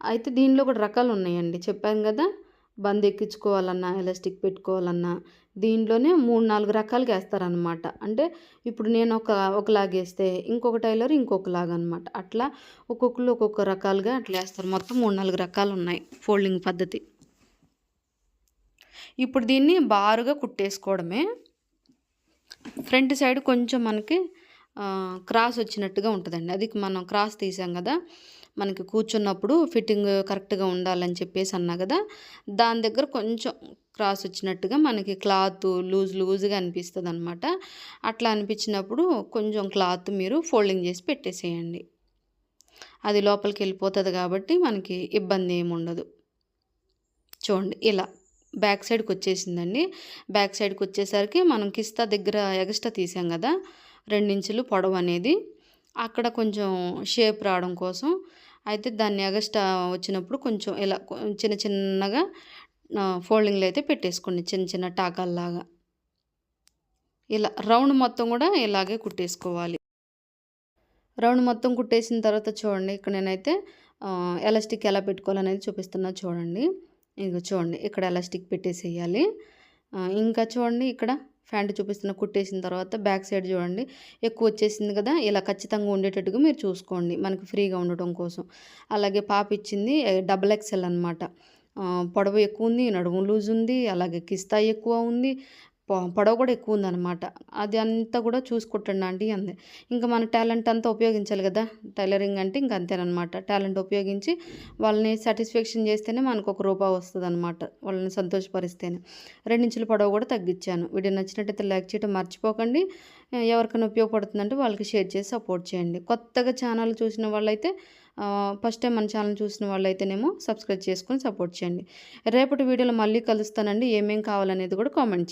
అయితే దీనిలో కూడా రకాలు ఉన్నాయండి, చెప్పాను కదా, బంద్ ఎక్కించుకోవాలన్నా ఎలాస్టిక్ పెట్టుకోవాలన్నా దీంట్లోనే 3-4 రకాలుగా వేస్తారనమాట. అంటే ఇప్పుడు నేను ఒకలాగా వేస్తే ఇంకొక టైలర్ ఇంకొకలాగా అనమాట. అట్లా ఒక్కొక్కరు ఒక్కొక్క రకాలుగా అట్లా వేస్తారు. మొత్తం 3-4 రకాలు ఉన్నాయి ఫోల్డింగ్ పద్ధతి. ఇప్పుడు దీన్ని బారుగా కుట్టేసుకోవడమే. ఫ్రంట్ సైడ్ కొంచెం మనకి క్రాస్ వచ్చినట్టుగా ఉంటుందండి. అది మనం క్రాస్ తీసాం కదా, మనకి కూర్చున్నప్పుడు ఫిట్టింగ్ కరెక్ట్గా ఉండాలని చెప్పేసి అన్నా కదా, దాని దగ్గర కొంచెం క్రాస్ వచ్చినట్టుగా మనకి క్లాత్ లూజ్గా అనిపిస్తుంది అనమాట. అట్లా అనిపించినప్పుడు కొంచెం క్లాత్ మీరు ఫోల్డింగ్ చేసి పెట్టేసేయండి. అది లోపలికి వెళ్ళిపోతుంది కాబట్టి మనకి ఇబ్బంది ఏమి ఉండదు. చూడండి, ఇలా బ్యాక్ సైడ్కి వచ్చేసిందండి. బ్యాక్ సైడ్కి వచ్చేసరికి మనం కిస్తా దగ్గర ఎగస్ట్రా తీసాం కదా 2 ఇంచులు పొడవు అనేది, అక్కడ కొంచెం షేప్ రావడం కోసం అయితే దాన్ని ఎగస్ట్రా వచ్చినప్పుడు కొంచెం ఇలా చిన్నగా ఫోల్డింగ్లు అయితే పెట్టేసుకోండి, చిన్న టాకాల్లాగా. ఇలా రౌండ్ మొత్తం కూడా ఇలాగే కుట్టేసుకోవాలి. రౌండ్ మొత్తం కుట్టేసిన తర్వాత చూడండి, ఇక్కడ నేనైతే ఎలాస్టిక్ ఎలా పెట్టుకోవాలనేది చూపిస్తున్నా చూడండి. ఇదిగో చూడండి, ఇక్కడ ఎలాస్టిక్ పెట్టేసేయాలి. ఇంకా చూడండి, ఇక్కడ ఫ్యాంట్ చూపిస్తున్న కుట్టేసిన తర్వాత బ్యాక్ సైడ్ చూడండి ఎక్కువ వచ్చేసింది కదా, ఇలా ఖచ్చితంగా ఉండేటట్టుగా మీరు చూసుకోండి, మనకి ఫ్రీగా ఉండటం కోసం. అలాగే పాప ఇచ్చింది డబుల్ ఎక్స్ఎల్ అనమాట. పొడవు ఎక్కువ ఉంది, నడుము లూజ్ ఉంది, అలాగే కిస్తా ఎక్కువ ఉంది, పొడవు కూడా ఎక్కువ ఉందన్నమాట. అది అంతా కూడా చూసి కుట్టండి ఆంటీ అంది. ఇంకా మన టాలెంట్ అంతా ఉపయోగించాలి కదా, టైలరింగ్ అంటే ఇంక అంతేనమాట. టాలెంట్ ఉపయోగించి వాళ్ళని సాటిస్ఫాక్షన్ చేస్తేనే మనకు ఒక రూపాయి వస్తుందన్నమాట, వాళ్ళని సంతోషపరిస్తేనే. 2 ఇంచుల పొడవు కూడా తగ్గించాను. వీడియో నచ్చినట్టయితే లైక్ చేయడం మర్చిపోకండి. ఎవరికైనా ఉపయోగపడుతుందంటే వాళ్ళకి షేర్ చేసి సపోర్ట్ చేయండి. కొత్తగా ఛానల్ చూసిన వాళ్ళైతే ఫస్ట్ టైం మన ఛానల్ చూసిన వాళ్ళైతేనేమో సబ్స్క్రైబ్ చేసుకొని సపోర్ట్ చేయండి. రేపటి వీడియోలో మళ్ళీ కలుస్తానండి. ఏమేం కావాలనేది కూడా కామెంట్ చేయండి.